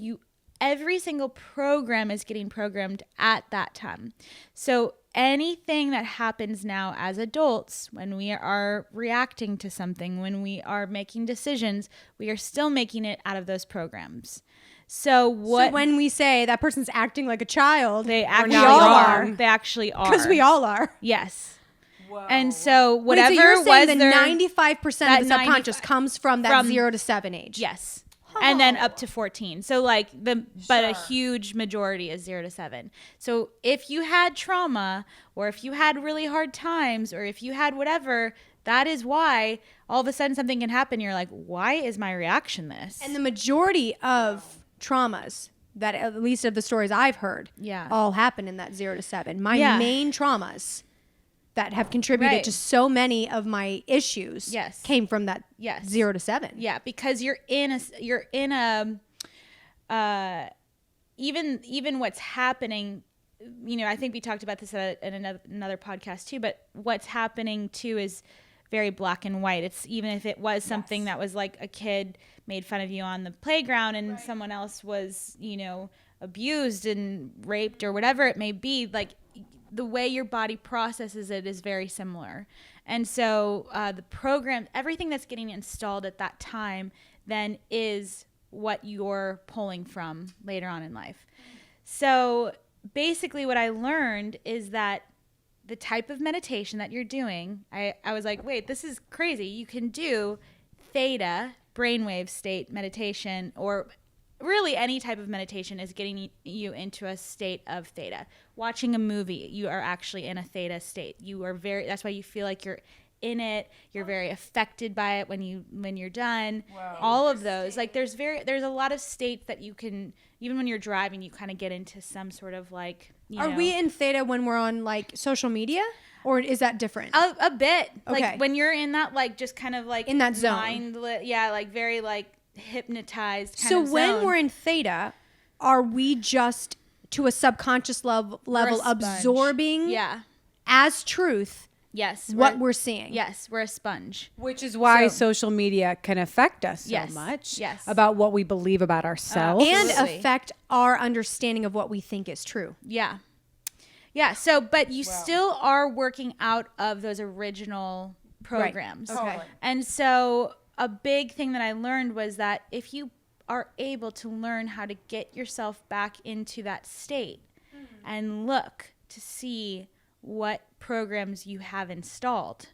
every single program is getting programmed at that time. So anything that happens now as adults, when we are reacting to something, when we are making decisions, we are still making it out of those programs. So
when we say that person's acting like a child,
they actually
not
are.
wrong.
They actually are.
because we all are.
Yes. Whoa. And so whatever
Wait, so you're saying
was
that
their
95% of the subconscious comes from that 0 to 7 age.
Yes. and then up to 14. So like but a huge majority is 0 to 7. So if you had trauma, or if you had really hard times, or if you had whatever, that is why all of a sudden something can happen. You're like, why is my reaction this?
And the majority of traumas, that at least of the stories I've heard, all happen in that 0 to 7. My main traumas that have contributed to so many of my issues came from that 0 to 7.
Yeah, because you're in a even what's happening, you know, I think we talked about this in another podcast too, but what's happening too is very black and white. It's even if it was something that was like a kid made fun of you on the playground and someone else was, you know, abused and raped or whatever it may be, like the way your body processes it is very similar. And so the program, everything that's getting installed at that time then is what you're pulling from later on in life. So basically what I learned is that the type of meditation that you're doing, I was like, wait, this is crazy. You can do theta, brainwave state meditation, or really any type of meditation is getting you into a state of theta. Watching a movie, you are actually in a theta state. You are that's why you feel like you're in it. You're very affected by it when you're done. Wow. All of those, like there's a lot of states that you can, even when you're driving, you kind of get into some sort of like,
Are we in theta when we're on like social media, or is that different?
A bit.
Okay.
Like when you're in that, like just kind of like
in that zone.
Like very like hypnotized kind
of
zone. So
when we're in theta, are we just to a subconscious level absorbing as truth what we're seeing?
Yes, we're a sponge.
Which is why social media can affect us so much about what we believe about ourselves.
And affect our understanding of what we think is true.
Yeah. Yeah. So, but you still are working out of those original programs.
Right. Okay.
And so a big thing that I learned was that if you are able to learn how to get yourself back into that state and look to see what programs you have installed,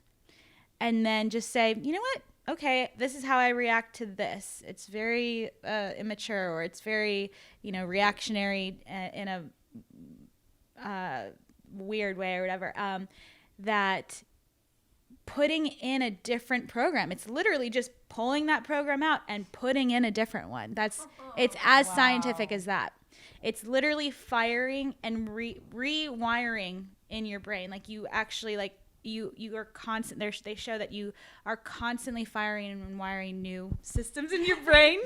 and then just say, you know what? Okay, this is how I react to this. It's very immature, or it's very, reactionary in a weird way or whatever. That putting in a different program, it's literally just pulling that program out and putting in a different one. It's as scientific as that. It's literally firing and rewiring in your brain. Like you actually, like you are constant. They show that you are constantly firing and wiring new systems in your brain.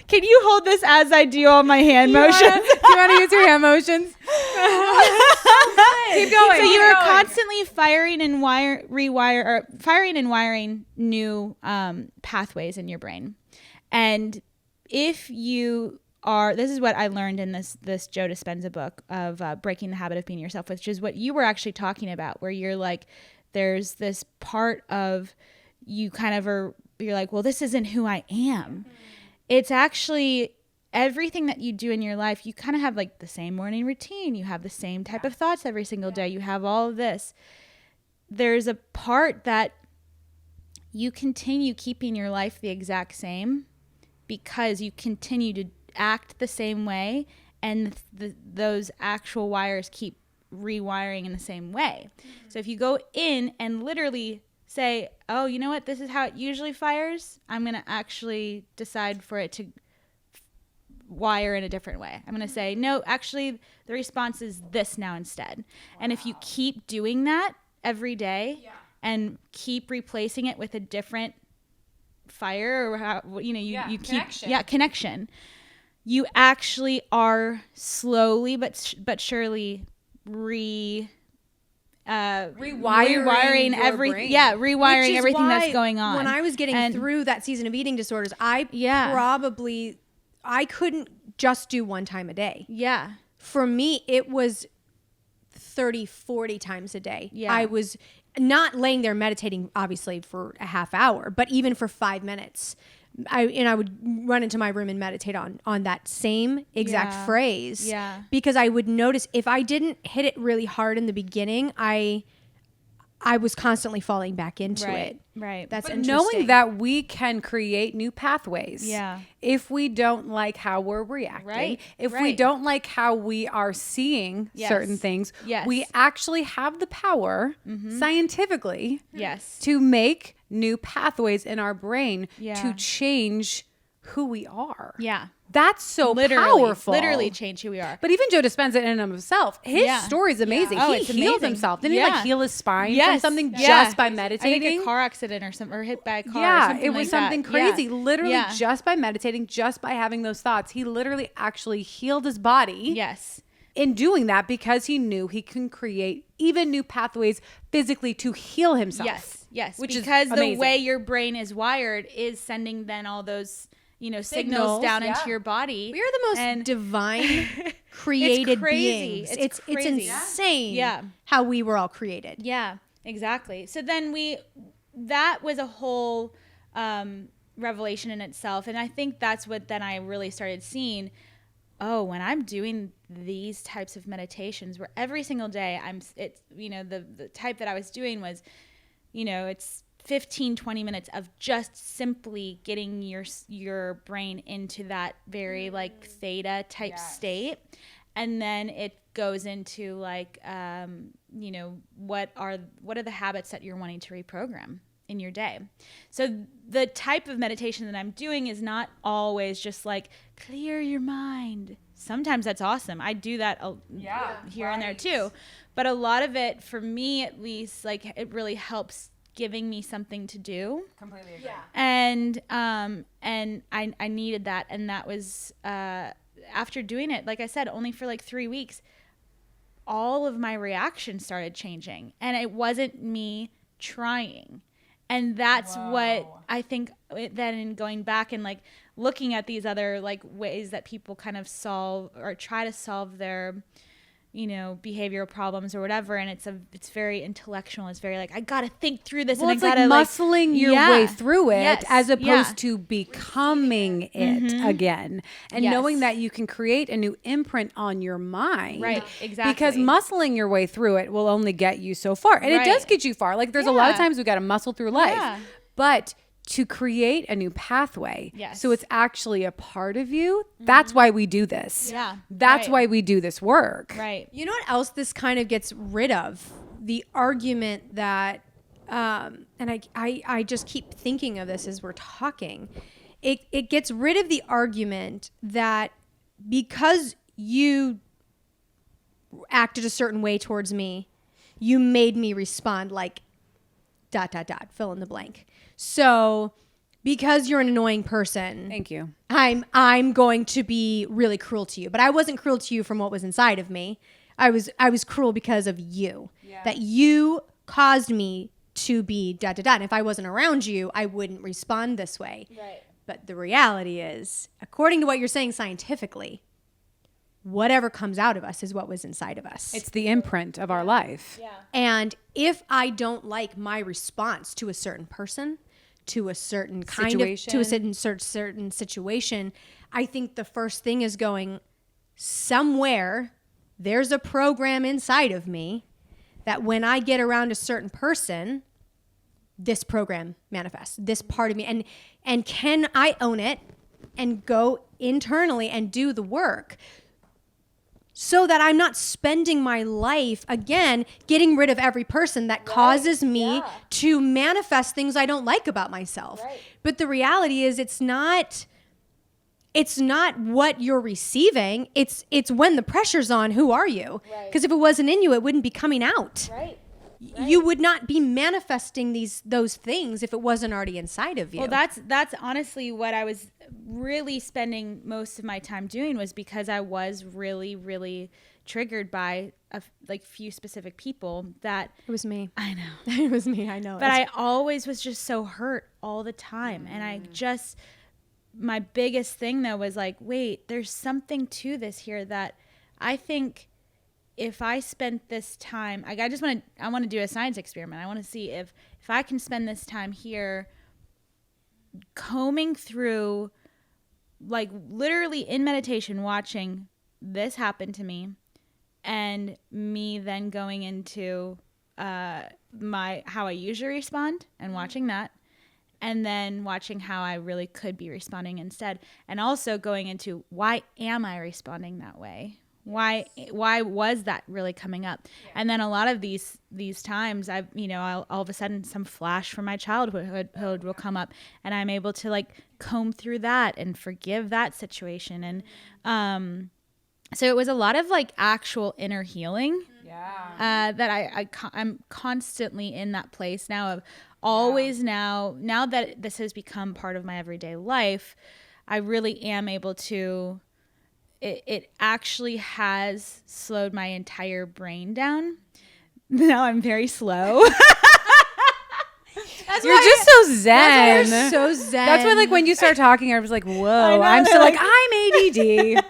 Can you hold this as I do all my hand motions?
Do you want to use your hand motions? Keep going.
So you are constantly firing and wiring new pathways in your brain. And if you are, this is what I learned in this Joe Dispenza book of Breaking the Habit of Being Yourself, which is what you were actually talking about, where you're like, there's this part of you kind of you're like, well, this isn't who I am. It's actually everything that you do in your life. You kind of have like the same morning routine. You have the same type of thoughts every single day. You have all of this. There's a part that you continue keeping your life the exact same because you continue to act the same way, and those actual wires keep rewiring in the same way. So if you go in and literally say, oh, you know what, this is how it usually fires, I'm going to actually decide for it to wire in a different way. I'm going to say, no, actually the response is this now instead. Wow. And if you keep doing that every day and keep replacing it with a different fire, or how, you keep connection, you actually are slowly but surely rewiring everything. Yeah, rewiring everything that's going on.
When I was getting through that season of eating disorders, I couldn't just do one time a day.
Yeah.
For me, it was 30, 40 times a day.
Yeah.
I was not laying there meditating, obviously, for a half hour, but even for 5 minutes. I would run into my room and meditate on that same exact phrase.
Yeah.
Because I would notice if I didn't hit it really hard in the beginning, I I was constantly falling back into it.
Right.
That's
But
interesting.
knowing that we can create new pathways.
Yeah.
If we don't like how we're reacting,
Right,
if we
right.
don't like how we are seeing
Yes.
certain things,
Yes.
we actually have the power scientifically
Yes.
to make new pathways in our brain
Yeah.
to change who we are.
Yeah.
That's so
Literally,
powerful.
literally change who we are.
But even Joe Dispenza in and of himself, his
Yeah.
story is amazing.
Oh,
He
it's
healed
amazing.
himself. Didn't he
Yeah.
like heal his spine from
Yes.
something
Yeah.
just by
I think
meditating?
a car accident or something, or hit by a car. or
Yeah,
something
it was
like
something
that.
crazy.
Yeah.
Literally,
Yeah.
just by meditating, just by having those thoughts, he literally actually healed his body
Yes.
in doing that because he knew he can create even new pathways physically to heal himself.
Yes. Yes.
Which is
because the
amazing.
way your brain is wired is sending then all those, signals
Signals,
down
yeah.
into your body.
We are the most
And
divine created
crazy.
beings.
It's
It's
crazy.
insane
Yeah.
how we were all created.
Yeah, exactly. So then that was a whole revelation in itself. And I think that's what then I really started seeing. Oh, when I'm doing these types of meditations where every single day the type that I was doing was, it's 15, 20 minutes of just simply getting your brain into that very like theta type state. And then it goes into like, what are the habits that you're wanting to reprogram in your day. So the type of meditation that I'm doing is not always just like clear your mind. Sometimes that's awesome. I do that here and there too. But a lot of it, for me at least, like it really helps giving me something to do.
Completely agree.
And I needed that. And that was after doing it, like I said, only for like 3 weeks, all of my reactions started changing. And it wasn't me trying. And that's what I think then in going back and like looking at these other like ways that people kind of solve or try to solve their behavioral problems or whatever, and it's very intellectual. It's very like I gotta think through this,
Well,
and
it's
I
like
gotta
muscling your way through it
Yes.
as opposed
Yeah.
to becoming it again and
Yes.
knowing that you can create a new imprint on your mind.
Right, exactly.
Because muscling your way through it will only get you so far. And it does
Right.
get you far. Like there's a lot of
Yeah.
times we got to muscle through life.
Yeah.
But to create a new pathway,
Yes.
so it's actually a part of you, that's why we do this.
Yeah.
That's
Right.
why we do this work.
right.
You know what else this kind of gets rid of? The argument that, and I just keep thinking of this as we're talking. It gets rid of the argument that because you acted a certain way towards me, you made me respond like ... fill in the blank. So because you're an annoying person,
Thank you.
I'm going to be really cruel to you. But I wasn't cruel to you from what was inside of me. I was cruel because of you. Yeah. That you caused me to be ... And if I wasn't around you, I wouldn't respond this way.
Right.
But the reality is, according to what you're saying scientifically, whatever comes out of us is what was inside of us.
It's the imprint of our life.
Yeah.
And if I don't like my response to a certain person, to a certain kind of, to a certain situation, I think the first thing is going, somewhere there's a program inside of me that when I get around a certain person, this program manifests, this part of me. And can I own it and go internally and do the work so that I'm not spending my life, again, getting rid of every person that causes me to manifest things I don't like about myself. Right. But the reality is it's not what you're receiving. It's when the pressure's on, who are you? Because if it wasn't in you, it wouldn't be coming out.
Right.
You would not be manifesting those things if it wasn't already inside of you.
Well, that's honestly what I was really spending most of my time doing, was because I was really, really triggered by few specific people that
It was me.
I know.
It was me. I know.
But I always was just so hurt all the time. And my biggest thing though was like, wait, there's something to this here that I think if I spent this time, I want to do a science experiment. I want to see if I can spend this time here combing through, like literally in meditation, watching this happen to me, and me then going into how I usually respond and watching that, and then watching how I really could be responding instead, and also going into why am I responding that way? Why was that really coming up? Yeah. And then a lot of these times I'll all of a sudden some flash from my childhood will come up, and I'm able to like comb through that and forgive that situation. And so it was a lot of like actual inner healing. Yeah. That I'm constantly in that place now of always now that this has become part of my everyday life, I really am able to. It actually has slowed my entire brain down. Now I'm very slow.
You're just so zen.
That's so zen.
That's why, like, when you start talking, I was like, whoa. I'm still like, I'm ADD.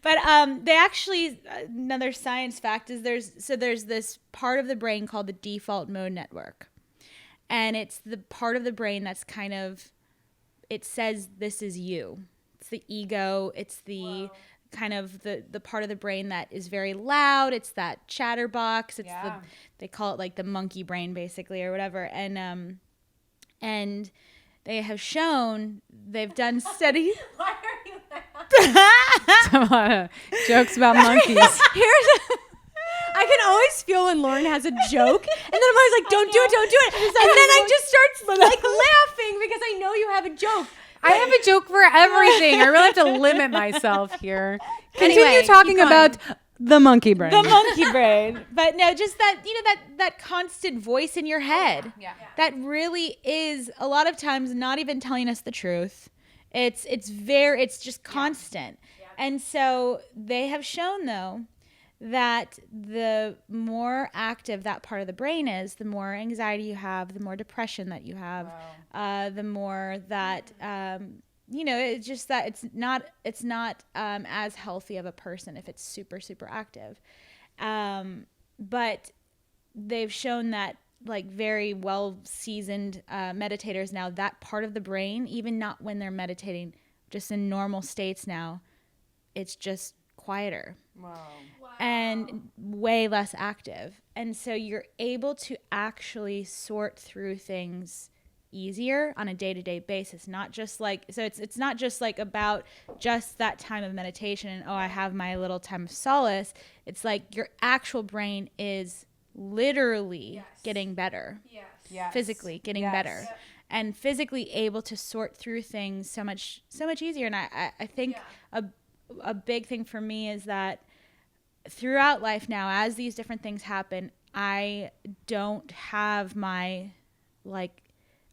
But they actually, another science fact is there's this part of the brain called the default mode network. And it's the part of the brain that's kind of, it says this is you. It's the ego. It's the kind of the part of the brain that is very loud. It's that chatterbox. It's they call it like the monkey brain basically or whatever. And they have shown, they've done studies.
Why are you laughing?
Jokes about monkeys.
I can always feel when Lauren has a joke, and then I'm always like, don't do it. And then I just start like laughing because I know you have a joke.
I have a joke for everything. I really have to limit myself here. Continue
Anyway,
talking
keep going.
about the monkey brain.
The monkey brain. But no, just that, that constant voice in your head.
Yeah.
That really is a lot of times not even telling us the truth. It's just constant. Yeah. And so they have shown though that the more active that part of the brain is, the more anxiety you have, the more depression that you have, the more that it's just that it's not as healthy of a person if it's super, super active. But they've shown that like very well seasoned meditators now, that part of the brain, even not when they're meditating, just in normal states now, it's just quieter. Wow. And way less active. And so you're able to actually sort through things easier on a day-to-day basis, not just like, so it's not just like about just that time of meditation and I have my little time of solace. It's like your actual brain is literally getting better. Yes. Physically getting better. Yep. And physically able to sort through things so much easier. And I think a big thing for me is that throughout life now, as these different things happen, I don't have my, like,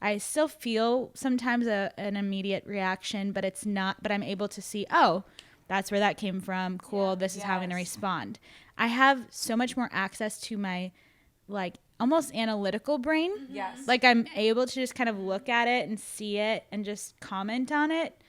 I still feel sometimes an immediate reaction, but I'm able to see, oh, that's where that came from. Cool. This is how I'm going to respond. I have so much more access to my, like, almost analytical brain. Yes. Like, I'm able to just kind of look at it and see it and just comment on it.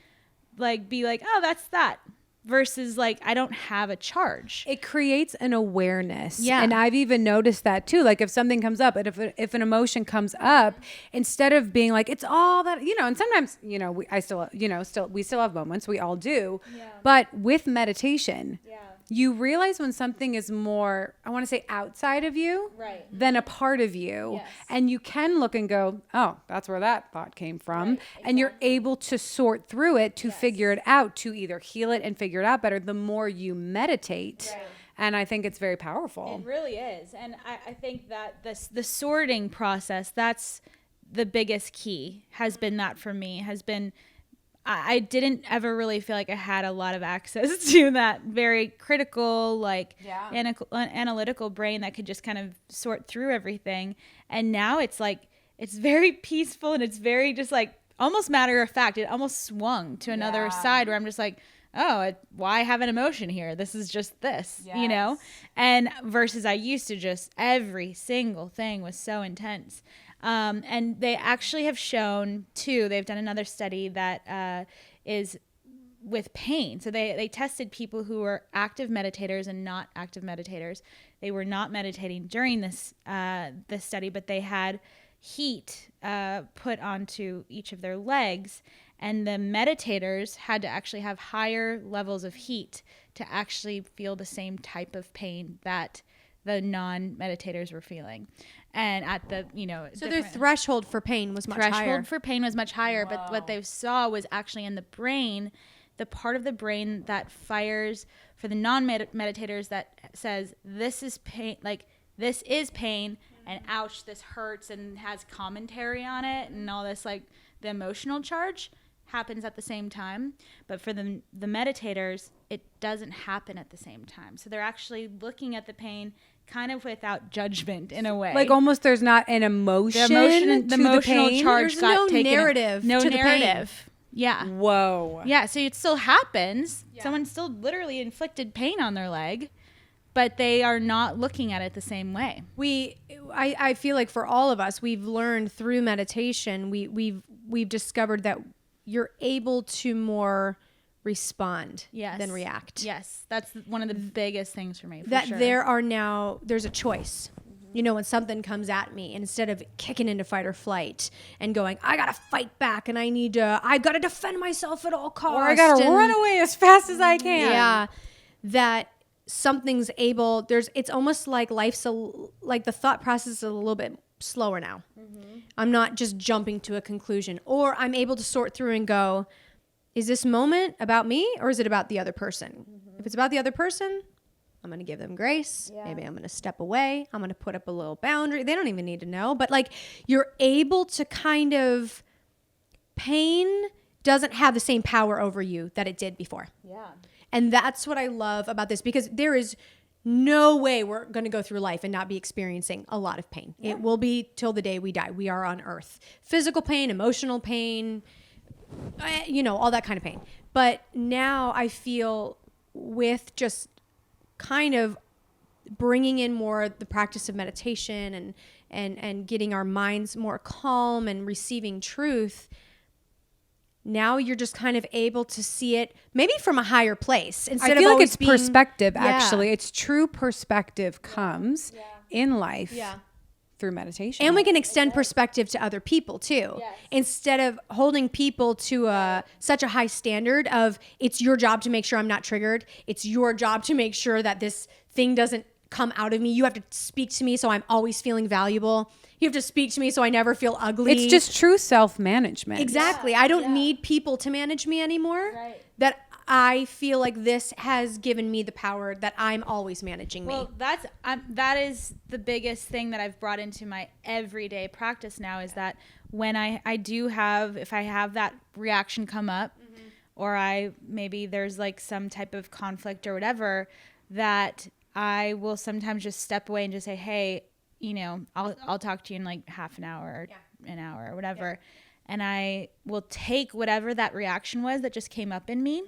Like, be like, oh, that's that. Versus like, I don't have a charge.
It creates an awareness. Yeah. And I've even noticed that too. Like if something comes up, and if an emotion comes up, instead of being like, it's all that, and sometimes, we still have moments, we all do. Yeah. But with meditation, you realize when something is more, I want to say outside of you than a part of you. Yes. And you can look and go, oh, that's where that thought came from. Right, exactly. And you're able to sort through it to figure it out, to either heal it and figure it out better the more you meditate. Right. And I think it's very powerful.
It really is. And I think that the sorting process, that's the biggest key, has been that for me, has been, I didn't ever really feel like I had a lot of access to that very critical, like analytical brain that could just kind of sort through everything. And now it's like, it's very peaceful and it's very just like almost matter of fact. It almost swung to another side where I'm just like, oh, why have an emotion here? This is just this, and versus I used to just every single thing was so intense. And they actually have shown too, they've done another study that is with pain. So they tested people who were active meditators and not active meditators. They were not meditating during this study, but they had heat put onto each of their legs. And the meditators had to actually have higher levels of heat to actually feel the same type of pain that the non-meditators were feeling. and at the,
So their threshold for pain was much higher.
Threshold for pain was much higher, but what they saw was actually in the brain, the part of the brain that fires for the non-meditators that says this is pain, like this is pain, and ouch, this hurts, and has commentary on it, and all this, like the emotional charge happens at the same time. But for the meditators, it doesn't happen at the same time. So they're actually looking at the pain kind of without judgment in a way.
Like almost there's not an emotion.
The emotional
pain.
charge
There's
got
no
taken.
narrative
No
to the pain.
narrative. Yeah.
Whoa.
Yeah. So it still happens. Yeah. Someone still literally inflicted pain on their leg, but they are not looking at it the same way.
I feel like for all of us, we've learned through meditation, we've discovered that you're able to more respond than react.
Yes. That's one of the biggest things for me.
That there's a choice. When something comes at me, and instead of kicking into fight or flight and going, I gotta fight back and I gotta defend myself at all costs.
Or I gotta run away as fast as I can.
Yeah. That something's it's almost like like the thought process is a little bit slower now. I'm not just jumping to a conclusion, or I'm able to sort through and go, is this moment about me or is it about the other person? If it's about the other person, I'm going to give them grace. Yeah. Maybe I'm going to step away. I'm going to put up a little boundary. They don't even need to know, but like you're able to kind of, pain doesn't have the same power over you that it did before.
Yeah.
And that's what I love about this, because there is no way we're going to go through life and not be experiencing a lot of pain. Yeah. It will be till the day we die. We are on earth. Physical pain, emotional pain, all that kind of pain. But now I feel with just kind of bringing in more the practice of meditation and getting our minds more calm and receiving truth, now you're just kind of able to see it maybe from a higher place.
I feel like it's perspective, actually. It's true perspective comes in life through meditation.
And we can extend perspective to other people too. Yes. Instead of holding people to such a high standard of, it's your job to make sure I'm not triggered. It's your job to make sure that this thing doesn't come out of me. You have to speak to me so I'm always feeling valuable. You have to speak to me so I never feel ugly.
It's just true self-management.
Exactly. I don't need people to manage me anymore. Right. That I feel like this has given me the power that I'm always managing me.
Well, that is the biggest thing that I've brought into my everyday practice now, is that when if I have that reaction come up, or maybe there's like some type of conflict or whatever, that I will sometimes just step away and just say, hey, I'll talk to you in like half an hour or an hour or whatever. Yeah. And I will take whatever that reaction was that just came up in me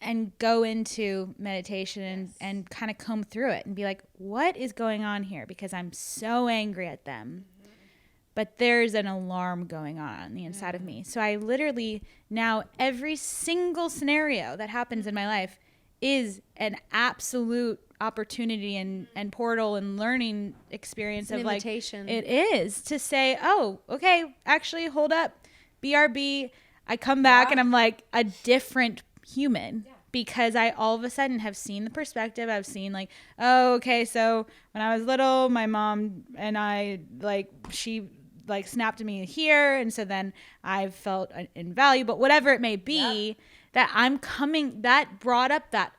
and go into meditation and kind of comb through it and be like, what is going on here? Because I'm so angry at them. But there's an alarm going on the inside of me. So I literally now, every single scenario that happens in my life is an absolute opportunity and portal and learning experience of
invitation.
Like, it is to say, oh, okay, actually hold up, BRB. I come back and I'm like a different human because I all of a sudden have seen the perspective. I've seen like, oh, okay, so when I was little, my mom and I, like, she like snapped at me here, and so then I felt invaluable, whatever it may be. That I'm coming, that brought up that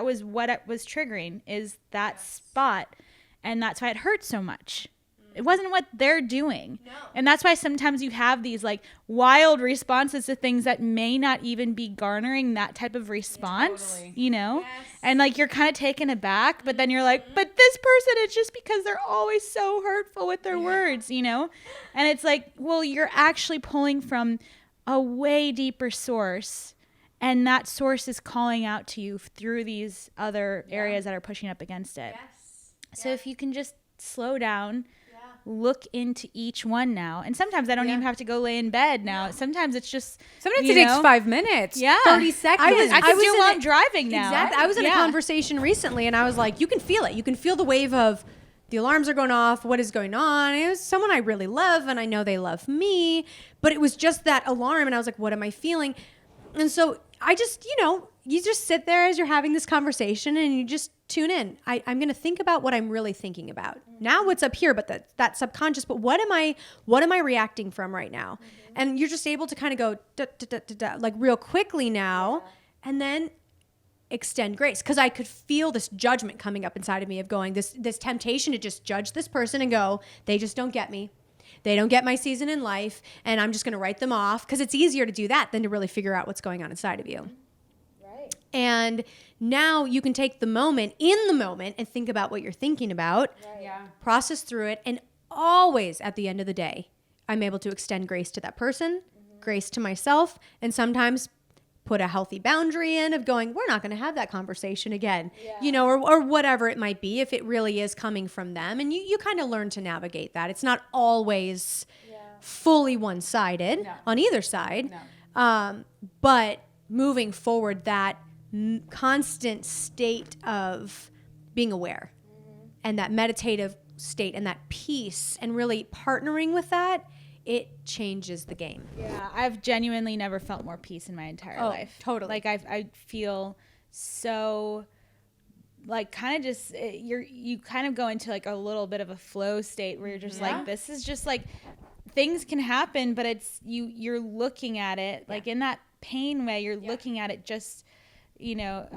was what it was triggering, is that spot. And that's why it hurts so much. It wasn't what they're doing. No. And that's why sometimes you have these like wild responses to things that may not even be garnering that type of response, Yes. And like you're kind of taken aback, but then you're like, but this person, it's just because they're always so hurtful with their words, And it's like, well, you're actually pulling from a way deeper source. And that source is calling out to you through these other areas that are pushing up against it. Yes. So if you can just slow down, look into each one now. And sometimes I don't even have to go lay in bed now. Sometimes it's just...
Sometimes it takes 5 minutes, 30 seconds.
I can do while I'm driving now.
Exactly. I was in a conversation recently, and I was like, you can feel it. You can feel the wave of the alarms are going off. What is going on? It was someone I really love, and I know they love me. But it was just that alarm, and I was like, what am I feeling? And so... I just, you just sit there as you're having this conversation and you just tune in. I'm going to think about what I'm really thinking about. Now what's up here, but that's subconscious, but what am I reacting from right now? And you're just able to kind of go da, da, da, da, da, like real quickly now, and then extend grace. Cause I could feel this judgment coming up inside of me of going, this temptation to just judge this person and go, they just don't get me. They don't get my season in life, and I'm just going to write them off, because it's easier to do that than to really figure out what's going on inside of you. Right. And now you can take the moment and think about what you're thinking about, process through it, and always at the end of the day, I'm able to extend grace to that person, grace to myself, and sometimes put a healthy boundary in of going, we're not going to have that conversation again, or whatever it might be, if it really is coming from them. And you kind of learn to navigate that. It's not always fully one-sided on either side. No. But moving forward, that constant state of being aware and that meditative state and that peace, and really partnering with that, it changes the game.
Yeah, I've genuinely never felt more peace in my entire life.
Totally.
Like I feel so, like, kind of just you kind of go into like a little bit of a flow state where you're just like, this is just like, things can happen, but it's you're looking at it like in that pain way. You're looking at it just,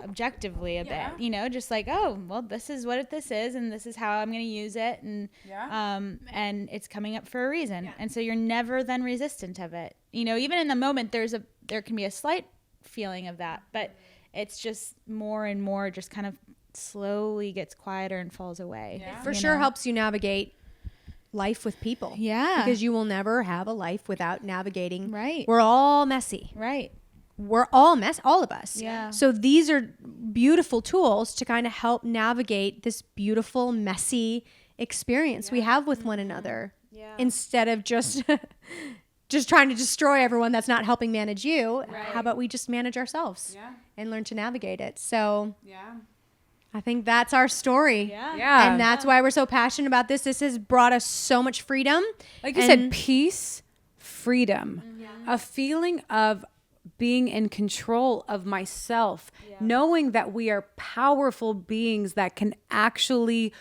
objectively a bit, just like, oh, well, this is what this is, and this is how I'm going to use it. And, and it's coming up for a reason. And so you're never then resistant of it. Even in the moment, there can be a slight feeling of that, but it's just more and more just kind of slowly gets quieter and falls away.
It for sure helps you navigate life with people.
Yeah.
Because you will never have a life without navigating.
Right.
We're all messy.
Right.
We're all all of us.
Yeah.
So these are beautiful tools to kind of help navigate this beautiful, messy experience we have with one another. Yeah. Instead of just trying to destroy everyone that's not helping manage you. Right. How about we just manage ourselves and learn to navigate it? So I think that's our story. Yeah. And that's why we're so passionate about this. This has brought us so much freedom.
Like you said, peace, freedom, a feeling of being in control of myself, knowing that we are powerful beings that can actually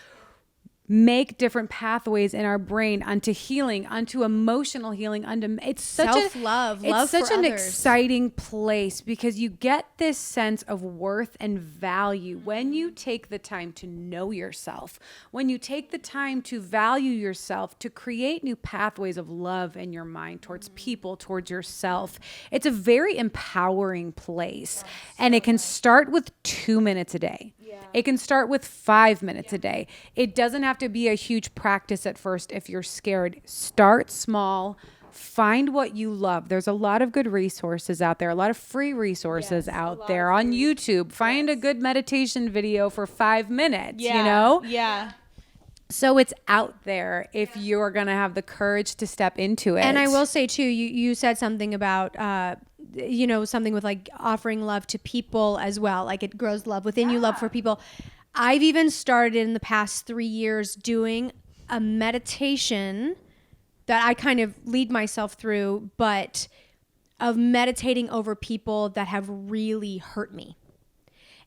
make different pathways in our brain unto healing, unto emotional healing, it's such
self-love, love
it's such
for
an
others.
Exciting place, because you get this sense of worth and value when you take the time to know yourself, when you take the time to value yourself, to create new pathways of love in your mind towards people, towards yourself. It's a very empowering place, and it can start with 2 minutes a day. It can start with 5 minutes a day. It doesn't have to be a huge practice at first if you're scared. Start small. Find what you love. There's a lot of good resources out there, a lot of free resources out there on YouTube. Find a good meditation video for 5 minutes,
Yeah.
So
it's out there if you're going to have the courage to step into it.
And I will say too, you said something about, something with like offering love to people as well. Like it grows love within you, love for people. I've even started in the past 3 years doing a meditation that I kind of lead myself through, but of meditating over people that have really hurt me.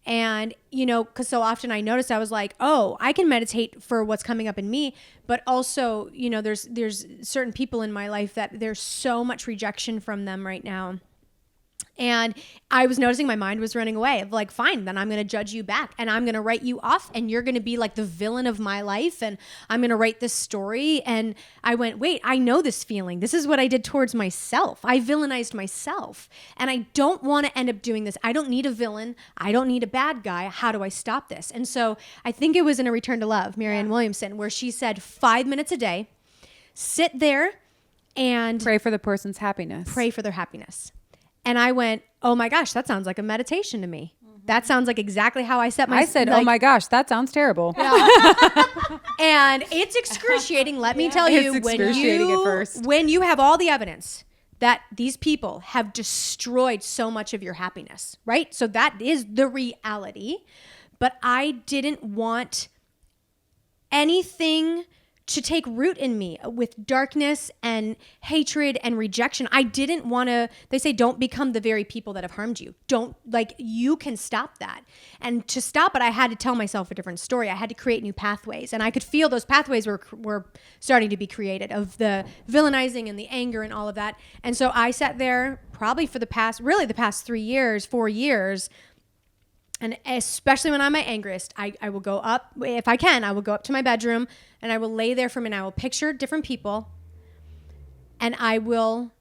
And, because so often I noticed, I was like, oh, I can meditate for what's coming up in me. But also, there's certain people in my life that there's so much rejection from them right now. And I was noticing my mind was running away of like, fine, then I'm going to judge you back and I'm going to write you off and you're going to be like the villain of my life. And I'm going to write this story. And I went, wait, I know this feeling. This is what I did towards myself. I villainized myself and I don't want to end up doing this. I don't need a villain. I don't need a bad guy. How do I stop this? And so I think it was in A Return to Love, Marianne Williamson, where she said 5 minutes a day, sit there and
pray for the person's happiness.
Pray for their happiness. And I went, oh my gosh, that sounds like a meditation to me. That sounds like exactly how I set my...
I said, oh my gosh, that sounds terrible.
Yeah. And it's excruciating, let me tell you.
It's excruciating at first.
When you have all the evidence that these people have destroyed so much of your happiness, right? So that is the reality. But I didn't want anything to take root in me with darkness and hatred and rejection. I didn't want to, they say, don't become the very people that have harmed you. Don't, like, you can stop that. And to stop it, I had to tell myself a different story. I had to create new pathways. And I could feel those pathways were starting to be created, of the villainizing and the anger and all of that. And so I sat there probably for the past 4 years, and especially when I'm at my angriest, I will go up, if I can, I will go up to my bedroom and I will lay there for a minute. I will picture different people and I will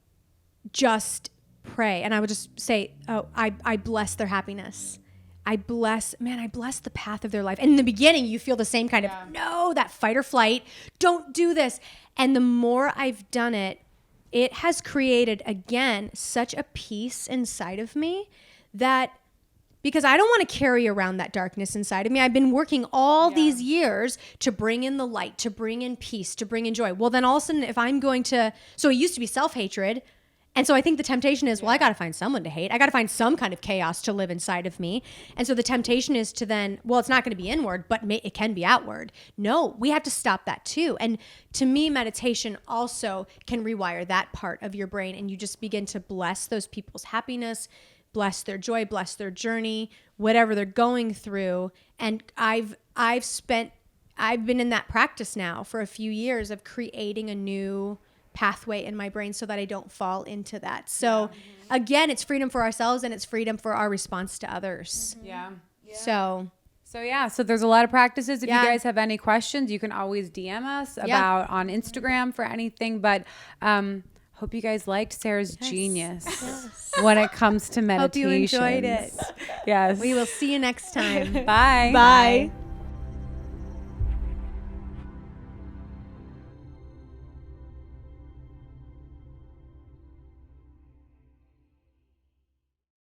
just pray. And I would just say, oh, I bless their happiness. I bless the path of their life. And in the beginning, you feel the same kind of, no, that fight or flight, don't do this. And the more I've done it, it has created, again, such a peace inside of me that, because I don't want to carry around that darkness inside of me. I've been working all these years to bring in the light, to bring in peace, to bring in joy. Well, then all of a sudden, if I'm going to, so it used to be self-hatred. And so I think the temptation is, well, I got to find someone to hate. I got to find some kind of chaos to live inside of me. And so the temptation is to then, well, it's not going to be inward, but it can be outward. No, we have to stop that too. And to me, meditation also can rewire that part of your brain. And you just begin to bless those people's happiness, bless their joy, bless their journey, whatever they're going through. And I've been in that practice now for a few years of creating a new pathway in my brain so that I don't fall into that. So again, it's freedom for ourselves and it's freedom for our response to others.
Yeah.
So
there's a lot of practices. If you guys have any questions, you can always DM us about on Instagram for anything. But hope you guys liked Sarah's genius when it comes to meditation.
Hope you enjoyed it.
Yes.
We will see you next time.
Bye.
Bye.